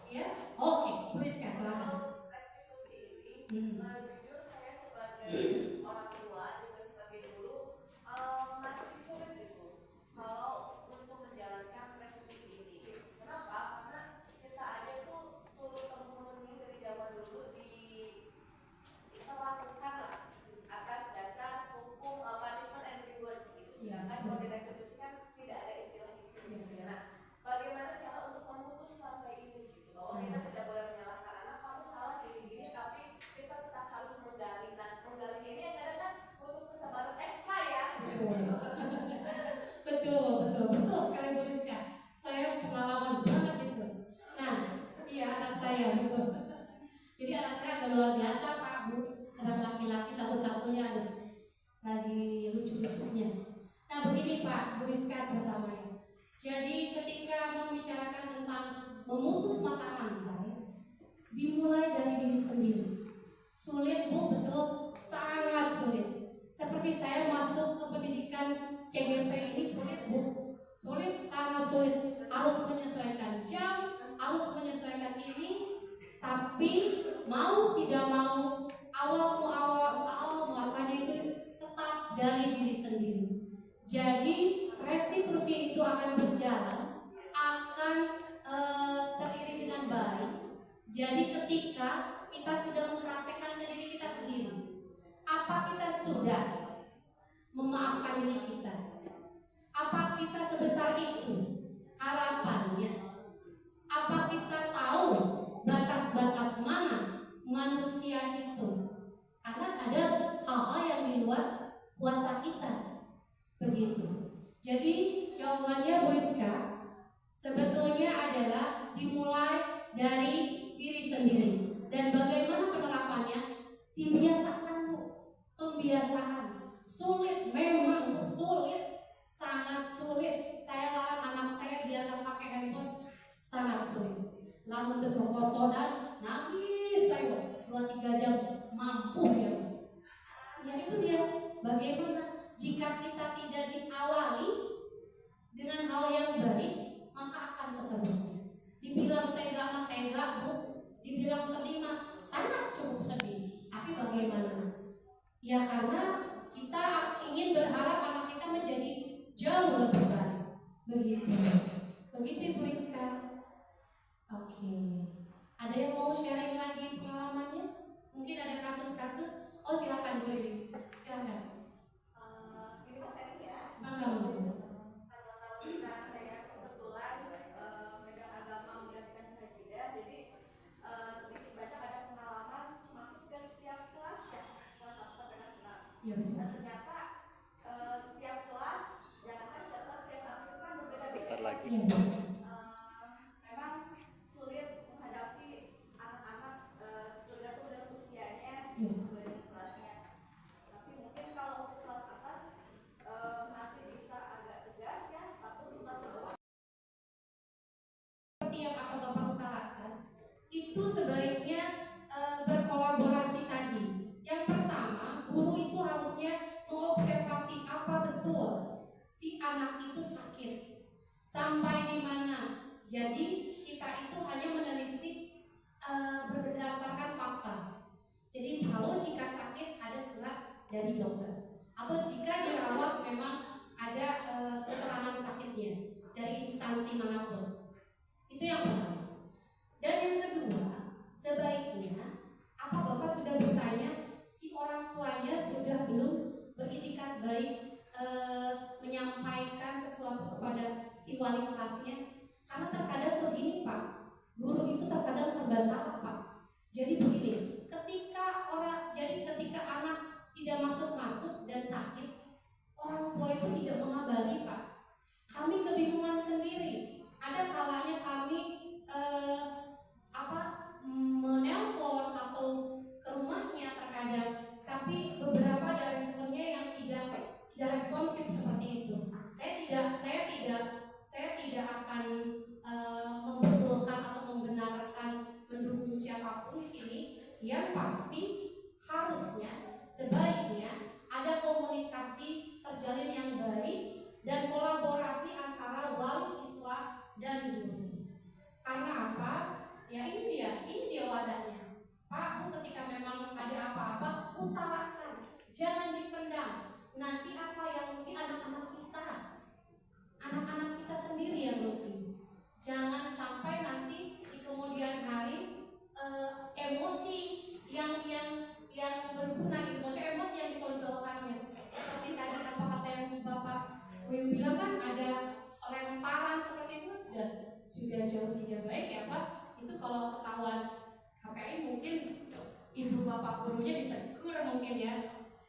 Speaker 4: Ya, oke, Bu Rizka silakan.
Speaker 3: Restitusi ini, jujur saya sebagai orang tua juga sebagai guru masih sulit gitu kalau untuk menjalankan restitusi ini. Kenapa? Karena kita aja tuh turun-temurunnya dari zaman dulu kita lakukan lah atas dasar hukum punishment and reward gitu.
Speaker 4: Ya,
Speaker 3: Kan kalau di restitusi kan tidak ada istilah itu. Nah, bagaimana cara untuk memutus rantai ini gitu, bahwa kita tidak boleh menyalahkan anak, kamu salah gini-gini, tapi kita tetap harus menggali. Nah, menggali ini kadang kan butuh kesabaran ekstra ya.
Speaker 4: Betul sekali Bu Rizka. Saya pengalaman banget itu. Nah, iya anak saya betul. Jadi anak saya agak luar biasa Pak Bu, anak laki-laki satu-satunya ada lagi lucu-lucunya. Nah begini Pak, Bu Rizka terutamanya. Jadi ketika membicarakan tentang memutus mata rantai, dimulai dari diri sendiri. Sulit Bu, betul, sangat sulit. Seperti saya masuk ke pendidikan CGP ini sulit Bu, sulit, sangat sulit. Harus menyesuaikan jam, harus menyesuaikan ini. Tapi mau tidak mau, awal muasalnya itu tetap dari diri sendiri. Jadi restitusi itu akan berjalan, akan teriring dengan baik. Jadi ketika kita sudah mempraktekkan ke diri kita sendiri, apa kita sudah memaafkan diri kita? Apa kita sebesar itu harapannya? Apa kita tahu batas-batas mana manusia itu? Karena ada hal-hal yang di luar kuasa kita. Begitu. Jadi jawabannya Bu Rizka sebetulnya adalah dimulai dari diri sendiri. Dan bagaimana penerapannya? Dibiasakan Bu. Pembiasaan. Sulit memang Bu, sulit. Sangat sulit. Saya larang anak saya biar gak pakai handphone, sangat sulit. Namun teguh kosodan, nangis saya 2-3 jam, mampu ya. Ya itu dia. Bagaimana jika kita tidak diawali dengan hal yang baik, maka akan seterusnya. Dibilang tega Bu, dibilang sedih mah sangat cukup sedih. Tapi bagaimana? Ya karena kita ingin berharap anak kita menjadi jauh lebih baik. Begitu. Begitu Ibu Rizka. Oke. Ada yang mau sharing lagi pengalamannya? Mungkin ada kasus-kasus. Oh silakan Bu Rini. Silakan.
Speaker 3: Segini Mas Eri ya.
Speaker 4: Bangga Bu.
Speaker 3: Kalau sekarang saya kebetulan megang agama menggantikan hajidah, jadi sedikit banyak ada pengalaman masuk ke setiap kelas ya.
Speaker 4: Ya betul.
Speaker 3: Dan ternyata setiap kelas, jangankan setiap kelas, setiap anak itu kan berbeda-beda.
Speaker 2: Bentar lagi.
Speaker 4: Ya betul.
Speaker 3: Memang sulit menghadapi anak-anak tergantung dengan usianya,
Speaker 4: Iya.
Speaker 3: sesuai dengan kelasnya. Tapi mungkin kalau untuk kelas atas masih bisa agak tegas ya, tapi untuk kelas bawah
Speaker 4: Seperti yang akan Bapak utarakan, itu sebaiknya berkolaborasi tadi. Yang pertama, guru itu harusnya mengobservasi apa betul si anak itu sakit, sampai di mana. Jadi kita itu hanya menelisik berdasarkan fakta. Jadi kalau jika sakit ada surat dari dokter, atau jika dirawat memang ada keterangan sakitnya dari instansi manapun. Itu yang pertama. Dan yang kedua, sebaiknya apa Bapak sudah bertanya si orang tuanya sudah belum beritikat baik menyampaikan sesuatu kepada si wali kelasnya? Karena terkadang begini Pak, guru itu terkadang serba salah Pak. Jadi begini, ketika anak tidak masuk dan sakit, orang tua itu tidak mengabari Pak. Kami kebingungan sendiri. Ada kalanya kami menelpon atau ke rumahnya terkadang, tapi beberapa ada responnya yang tidak responsif seperti itu. Saya tidak akan membetulkan atau membenarkan mendukung siapapun di sini. Yang pasti harusnya sebaiknya ada komunikasi terjalin yang baik dan kolaborasi antara wali siswa dan guru. Karena apa? Ya ini dia wadahnya. Pak, Bu, ketika memang ada apa-apa, utarakan, jangan dipendam. Nanti apa yang rugi anak-anak kita sendiri yang rugi. Jangan sampai nanti di kemudian hari emosi yang berguna gitu, maksudnya emosi yang ditonjolkannya. Seperti tadi apa kata yang Bapak Wim bilang kan ada lemparan seperti itu sudah jauh tidak baik ya Pak. Itu kalau ketahuan KPI mungkin ibu bapak gurunya ditegur mungkin ya.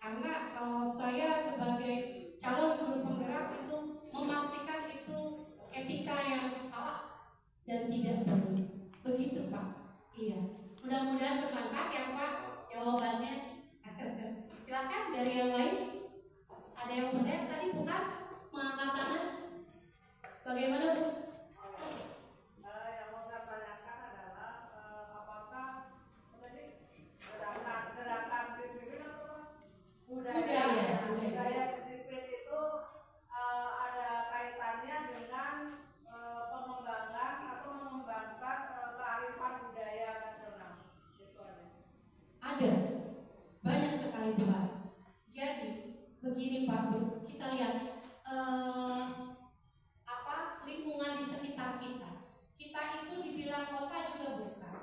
Speaker 4: Karena kalau saya sebagai calon guru penggerak itu memastikan itu etika yang salah dan tidak baik. Begitu Pak. Iya. Mudah-mudahan bermanfaat ya Pak jawabannya. Silakan dari yang lain. Ada yang bertanya tadi bukan mengangkat tangan. Bagaimana Bu?
Speaker 3: yang mau saya tanyakan adalah apakah tadi gerakan disiplin atau budaya disiplin itu ada kaitannya dengan pengembangan atau mengembangkan kearifan budaya nasional. Itu
Speaker 4: Ada banyak sekali Pak. Jadi begini Pak Bu, kita lihat lingkungan di sekitar kita. Kita itu dibilang kota juga bukan,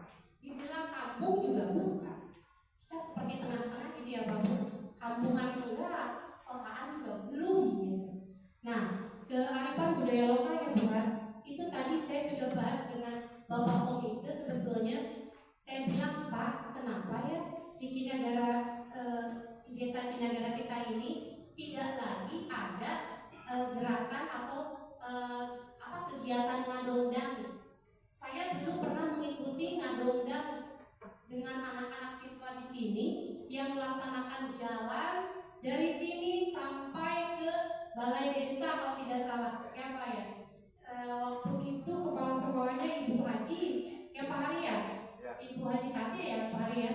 Speaker 4: dibilang kampung juga bukan. Kita seperti tengah-tengah gitu ya Pak Bu. Kampungan enggak, kotaan juga belum gitu. Nah, kearifan budaya lokal ya bukan. Itu tadi saya sudah bahas dengan Bapak Komite. Sebetulnya saya bilang Pak, kenapa ya di Cinagara, di desa Cinagara kita ini tidak lagi ada gerakan atau kegiatan ngadongdang. Saya dulu pernah mengikuti ngadongdang dengan anak-anak siswa di sini yang melaksanakan jalan dari sini sampai ke balai desa kalau tidak salah ya Pak ya. Waktu itu kepala sekolahnya Ibu Haji ya Pak Hari ya, Ibu Haji Tati ya Pak Hari ya.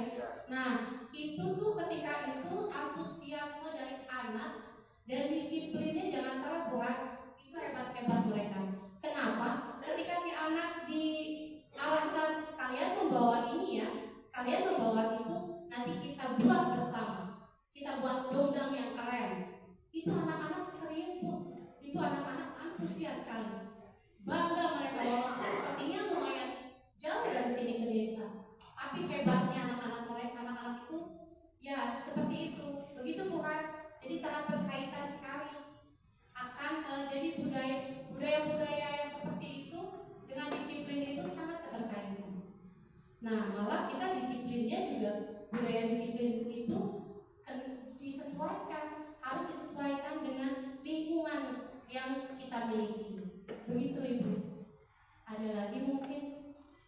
Speaker 4: Nah itu tuh ketika itu antusiasme dari anak dan disiplinnya jangan salah buat itu hebat-hebat mereka. Kenapa? Ketika si anak diarahkan kalian membawa ini ya, kalian membawa itu, nanti kita buat bersama, kita buat dongdang yang keren. Itu anak-anak serius Bu, itu anak-anak antusias sekali, bangga mereka bahwa sepertinya lumayan jauh dari sini ke desa. Tapi hebatnya anak-anak itu ya seperti itu, begitu bukan? Jadi sangat berkaitan sekali akan harus disesuaikan dengan lingkungan yang kita miliki. Begitu Ibu. Ada lagi mungkin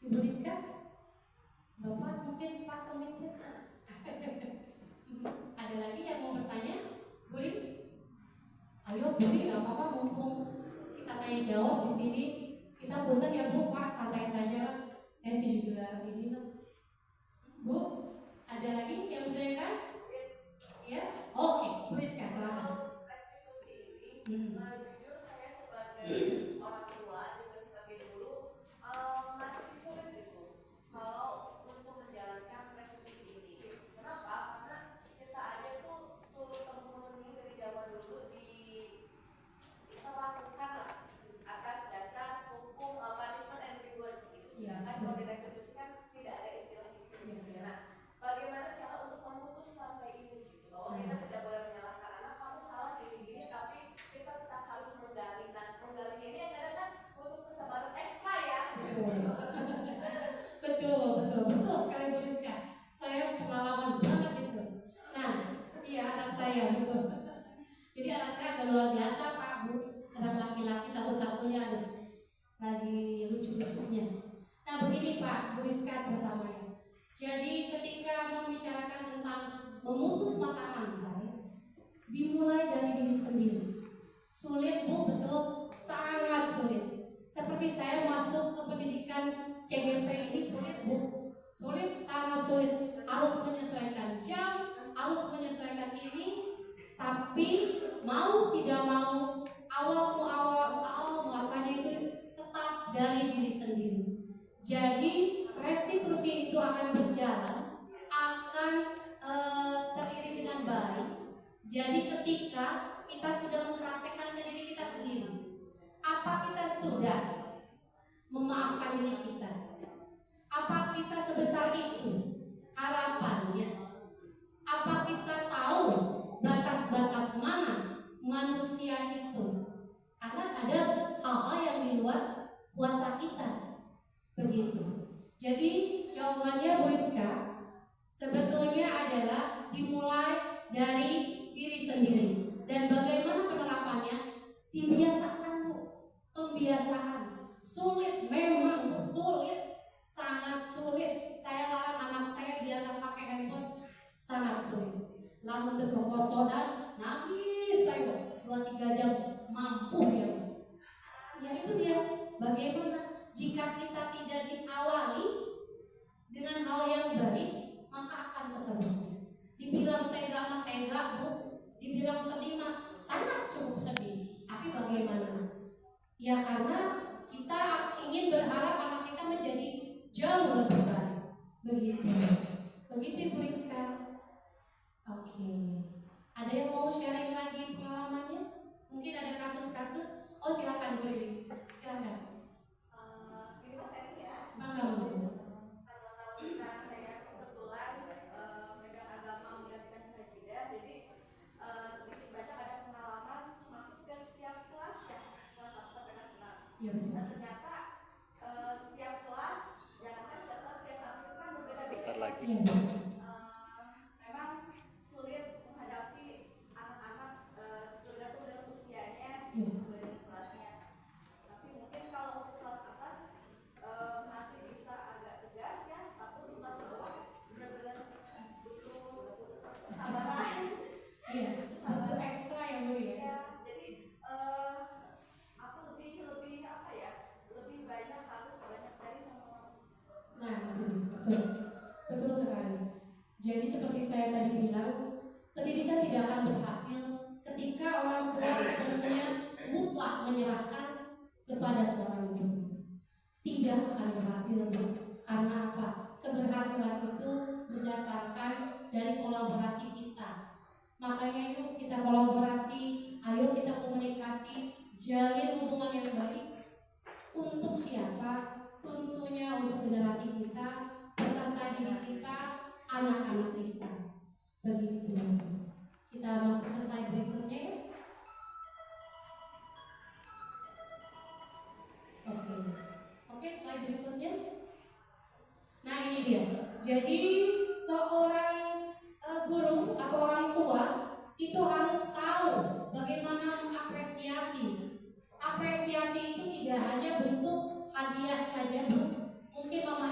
Speaker 4: Ibu Rizka? Bapak mungkin Pak Pemimpin? Ada lagi yang mau bertanya? Buri? Ayo Buri, nggak apa-apa, mumpung kita tanya jawab di sini. Kita punten ya Bu, Pak, santai saja. Saya juga ini loh. Bu, ada lagi yang bertanyakan? Ya, oke, Bu Rizka, silakan.
Speaker 3: Kalau restitusi ini, jujur saya sebagai orang tua juga sebagai guru masih sulit gitu kalau untuk menjalankan restitusi ini. Kenapa? Karena kita aja tuh turun temurunnya dari zaman dulu dilakukan lah atas dasar hukum punishment and reward gitu.
Speaker 4: Ya,
Speaker 3: Kan kalau di restitusi kan tidak ada istilah itu. Nah, bagaimana cara untuk memutus sampai ini gitu bahwa kita tidak boleh menyalahkan anak, kamu salah gini-gini, tapi kita tetap harus menggali. Nah, menggali ini kadang kan butuh kesabaran ekstra ya.
Speaker 4: Betul sekali Bu Rizka. Saya pengalaman banget itu. Nah, iya anak saya betul. Jadi anak saya agak luar biasa Pak Bu. Anak laki-laki satu-satunya aduh, lagi lucu-lucunya. Nah begini Pak, Bu Rizka terutamanya. Jadi ketika membicarakan tentang memutus mata rantai, dimulai dari diri sendiri. Sulit Bu, betul, sangat sulit. Seperti saya masuk ke pendidikan CGP ini sulit Bu, sulit, sangat sulit. Harus menyesuaikan jam, harus menyesuaikan ini, tapi mau tidak mau awal muasalnya itu tetap dari diri sendiri. Jadi restitusi itu akan berjalan, akan teriring dengan baik. Jadi ketika kita sudah mempraktekkan diri kita sendiri, apa kita sudah memaafkan diri kita? Apa kita sebesar itu harapannya? Apa kita tahu batas-batas mana manusia itu? Karena ada hal-hal yang di luar kuasa kita. Begitu. Jadi jawabannya Bu Rizka sebetulnya adalah dimulai dari diri sendiri. Dan bagaimana penerapannya? Dibiasakan Bu. Pembiasaan. Sulit memang Bu, sulit. Sangat sulit. Saya larang anak saya biar gak pakai handphone, sangat sulit. Namun untuk kosodan nangis saya 2-3 jam mampu ya. Ya itu dia. Bagaimana jika kita tidak diawali dengan hal yang baik, maka akan seterusnya. Dibilang tega Bu, dibilang sedih mah sangat sungguh sedih. Tapi bagaimana? Ya karena kita ingin berharap anak kita menjadi jauh lebih baik. Begitu. Begitu Ibu Rizka. Oke. Ada yang mau sharing lagi pengalamannya? Mungkin ada kasus-kasus. Oh silakan Bu Rini. Silakan.
Speaker 3: Segini Mas Eri ya.
Speaker 4: Bangga Bu.
Speaker 3: Kalau tahun sekarang saya kebetulan megang agama menggantikan berbeda, jadi sedikit banyak ada pengalaman masuk ke setiap kelas ya, kelas 1 sampai kelas 6.
Speaker 4: Ya betul.
Speaker 3: Dan ternyata setiap kelas, jangan kan kelas setiap tahun itu kan berbeda-beda.
Speaker 4: Ya.
Speaker 3: Memang sulit menghadapi anak-anak tergantung dengan usianya, sesuai dengan kelasnya. Tapi mungkin kalau untuk kelas atas masih bisa agak tegas ya, tapi untuk kelas bawah benar-benar butuh kesabaran.
Speaker 4: Iya, butuh ekstra ya Bu ya.
Speaker 3: Ya, jadi aku lebih apa ya? Lebih banyak harus banyak sharing sama orang.
Speaker 4: Nah, betul sekali. Jadi seperti saya tadi bilang, pendidikan tidak akan berhasil ketika orang tua sepenuhnya mutlak menyerahkan kepada seorang guru. Tidak akan berhasil, Bu. Karena apa? Keberhasilan itu berdasarkan dari kolaborasi kita. Makanya yuk kita kolaborasi, ayo kita komunikasi, jalin hubungan yang baik. Untuk siapa? Tentunya untuk generasi kita, peserta didik kita, anak-anak kita. Begitu. Kita masuk ke slide berikutnya ya. Oke, slide berikutnya. Nah ini dia. Jadi seorang guru atau orang tua itu harus tahu bagaimana mengapresiasi. Apresiasi itu tidak hanya bentuk hadiah saja, Bu. Mungkin mama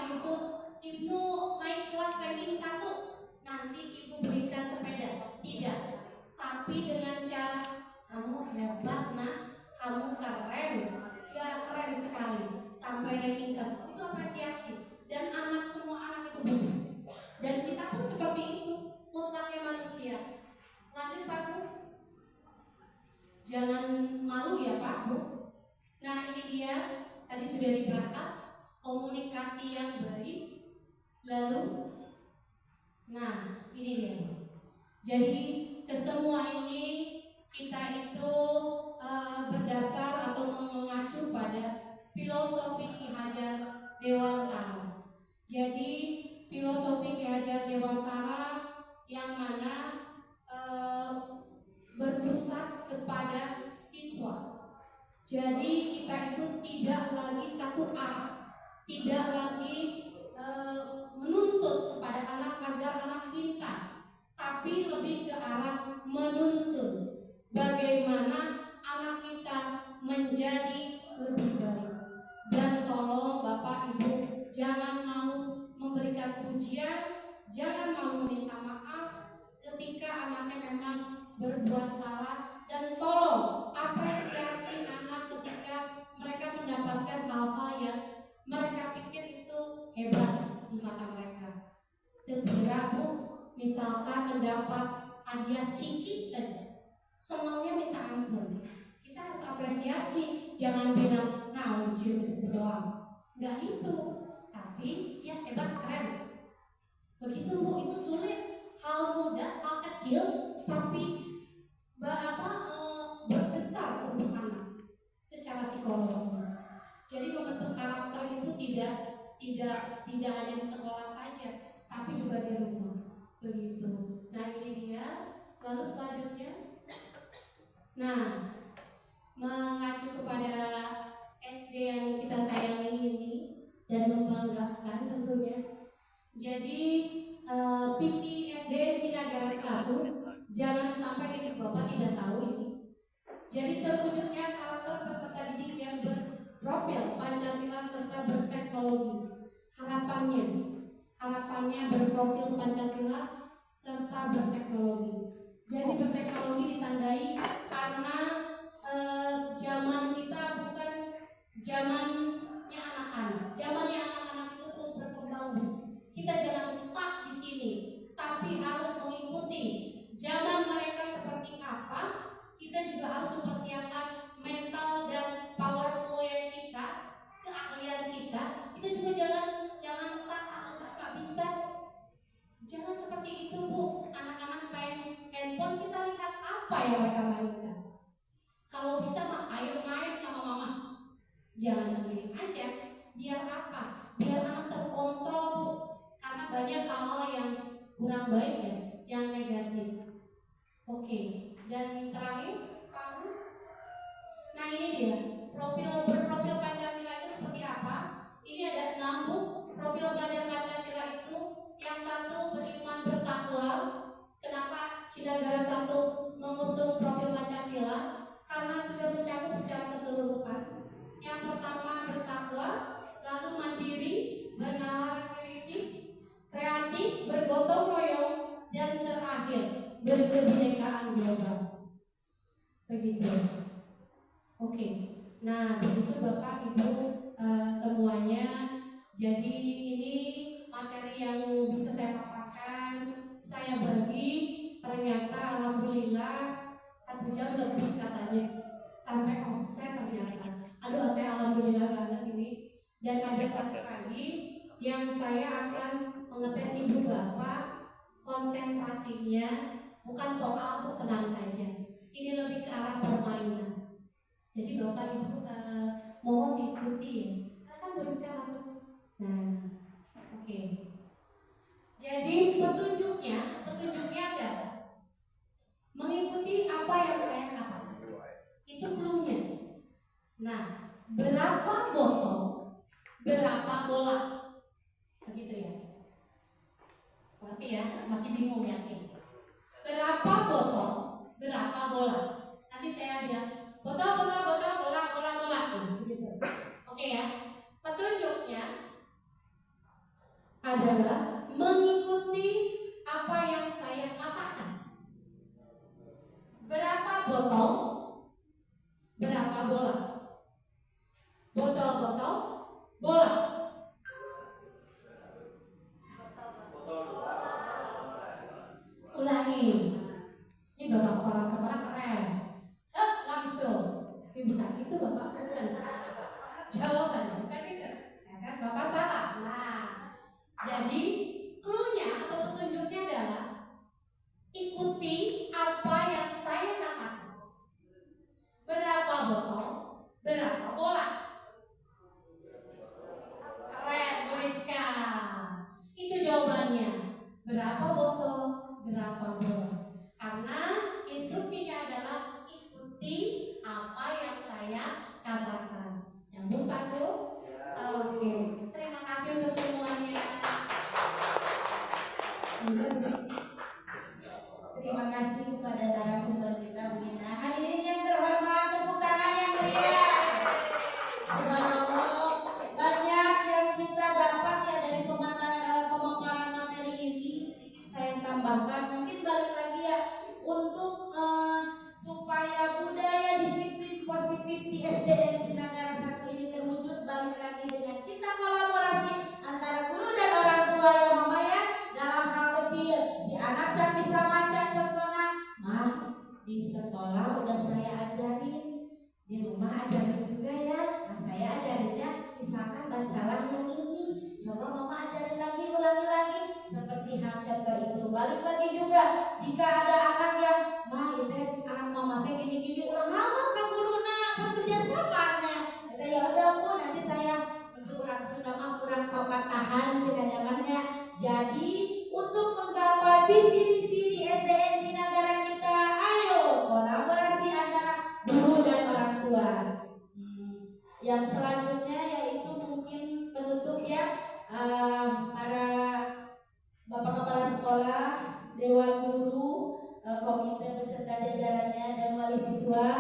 Speaker 4: Ibnu naik kelas ranking 1, nanti Ibu berikan sepeda. Tidak. Tapi dengan cara, kamu hebat nak, kamu keren, ya keren sekali, sampai ranking 1. Itu apresiasi. Dan semua anak itu butuh. Dan kita pun seperti itu, mutlaknya manusia. Lanjut Pak Bu. Jangan malu ya Pak Bu. Nah ini dia, tadi sudah dibahas komunikasi yang baik. Lalu, nah ini dia. Jadi kesemua ini kita itu berdasar atau mengacu pada filosofi Ki Hajar Dewantara. Jadi filosofi Ki Hajar Dewantara yang mana berpusat kepada siswa. Jadi kita itu tidak lagi satu arah, tidak lagi menuntut kepada anak agar anak pintar, tapi lebih ke arah menuntut bagaimana anak kita menjadi lebih baik. Dan tolong Bapak Ibu jangan mau memberikan pujian, jangan mau meminta maaf ketika anaknya memang berbuat salah, dan tolong apresiasi anak ketika mereka mendapatkan hal-hal yang mereka pikir itu hebat di mata mereka. Tidak Bu, misalkan mendapat hadiah ciki saja, senangnya minta ampun. Kita harus apresiasi, jangan bilang, nah itu doang. Enggak gitu, tapi ya hebat, keren. Begitu Bu, itu sulit. Hal mudah, hal kecil, tapi berbesar untuk anak secara psikologis. Jadi membentuk karakter itu tidak hanya di sekolah saja, tapi juga di rumah. Begitu. Nah ini dia. Lalu selanjutnya, nah mengacu kepada SD yang kita sayangi ini dan membanggakan tentunya. Jadi visi SD Cinagara 1 jangan sampai ini Bapak tidak tahu ini. Jadi terwujudnya karakter peserta didik yang berprofil Pancasila serta berteknologi. Harapannya berprofil Pancasila serta berteknologi. Jadi berteknologi ditandai karena zaman kita bukan zamannya anak-anak. Zamannya anak-anak itu terus berkembang. Kita jangan stuck di sini, tapi harus mengikuti zaman mereka seperti apa. Kita juga harus mempersiapkan mental dan powerful yang kita, keahlian kita. Kita juga jangan stuck, nggak bisa. Jangan seperti itu Bu. Anak-anak main handphone, kita lihat apa yang mereka mainkan. Kalau bisa mah ayo main sama mama. Jangan sendiri aja. Biar apa? Biar anak terkontrol Bu. Karena banyak hal-hal yang kurang baik ya, yang negatif. Oke, dan terakhir Pak Gu. Nah ini dia, berprofil Pancasila itu seperti apa? Ini ada 6 Bu. Profil belajar Pancasila itu, yang satu beriman bertakwa. Kenapa Cinagara 1 mengusung profil Pancasila? Karena sudah mencakup secara keseluruhan. Yang pertama bertakwa, lalu mandiri, bernalar kritis, kreatif, bergotong royong, dan terakhir berkebinekaan global. Begitu. Oke. Nah, begitu Bapak Ibu semuanya. Jadi ini materi yang bisa saya paparkan, saya bagi. Ternyata alhamdulillah 1 jam lebih katanya sampai offset ternyata. Aduh, saya alhamdulillah banget ini. Dan ada satu lagi yang saya akan mengetes Ibu Bapak konsentrasinya, bukan soal Bu, tenang saja. Ini lebih ke arah permainan. Jadi Bapak Ibu mohon diikuti ya. Silakan Bu Rizka masuk. Nah, oke. Jadi petunjuknya adalah mengikuti apa yang saya katakan. Itu clue-nya. Nah, berapa botol, berapa bola, begitu ya. Ngerti ya? Masih bingung yakin. Berapa botol, botol, berapa bola? Botol-botol, bola. Ulangi. Ini bapak kepala sekolah keren. Langsung. Tapi bukan itu bapak, bukan. Jawabannya bukan itu. Ya kan bapak salah. Nah, jadi clue-nya atau petunjuknya adalah ikuti apa yang saya katakan. Berapa botol, berapa bola? Keren, Bu Rizka. Itu jawabannya. Berapa botol, berapa bola? Karena instruksinya adalah ikuti apa yang saya katakan. Nyambung Pak Bu? Oke. Terima kasih untuk semuanya.
Speaker 1: Terima kasih kepada narasumber kita Bu Ina. Hadirin yang terhormat, tepuk tangan yang meriah. Subhanallah, banyak yang kita dapat ya dari pemaparan materi ini. Sedikit saya tambahkan, mungkin balik lagi ya untuk supaya budaya disiplin positif di SDN Cinangara 1 ini terwujud, balik lagi dengan kita kolaborasi antara guru dan orang tua ya mama ya. Dalam hal kecil, si anak can bisa baca contohnya, mah di sekolah udah saya ajarin, di rumah ajarin juga ya. Nah saya ajarinnya misalkan bacalah yang ini, coba mama ajarin lagi, ulangi lagi, seperti hal contoh itu. Balik lagi juga jika ada anak yang mah itu anak mama teh gini-gini ulang lama ke guruna bekerja samanya. Kata ya udah Bu, nanti saya kurang sudah mah kurang papatahan cenah namanya. Jadi untuk menggapai visi-visi di SDN Cinangara kita, ayo kolaborasi antara guru dan orang tua. Yang selanjutnya yaitu mungkin penutup ya, para bapak kepala sekolah, dewan guru, komite beserta jajarannya dan wali siswa.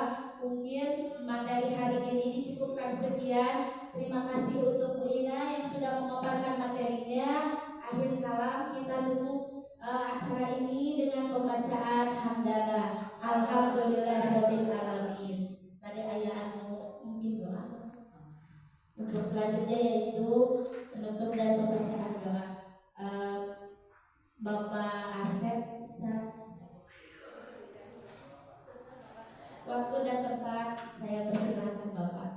Speaker 1: Mungkin materi hari ini dicukupkan sekian. Terima kasih untuk Bu Ina yang sudah memaparkan materinya. Akhir kalam kita tutup acara ini dengan pembacaan hamdalah. Alhamdulillahirabbil alamin. Pada ayat mungkin doa. Untuk selanjutnya yaitu penutup dan pembacaan doa. Bapak Asep, waktu dan tempat saya persilakan Bapak.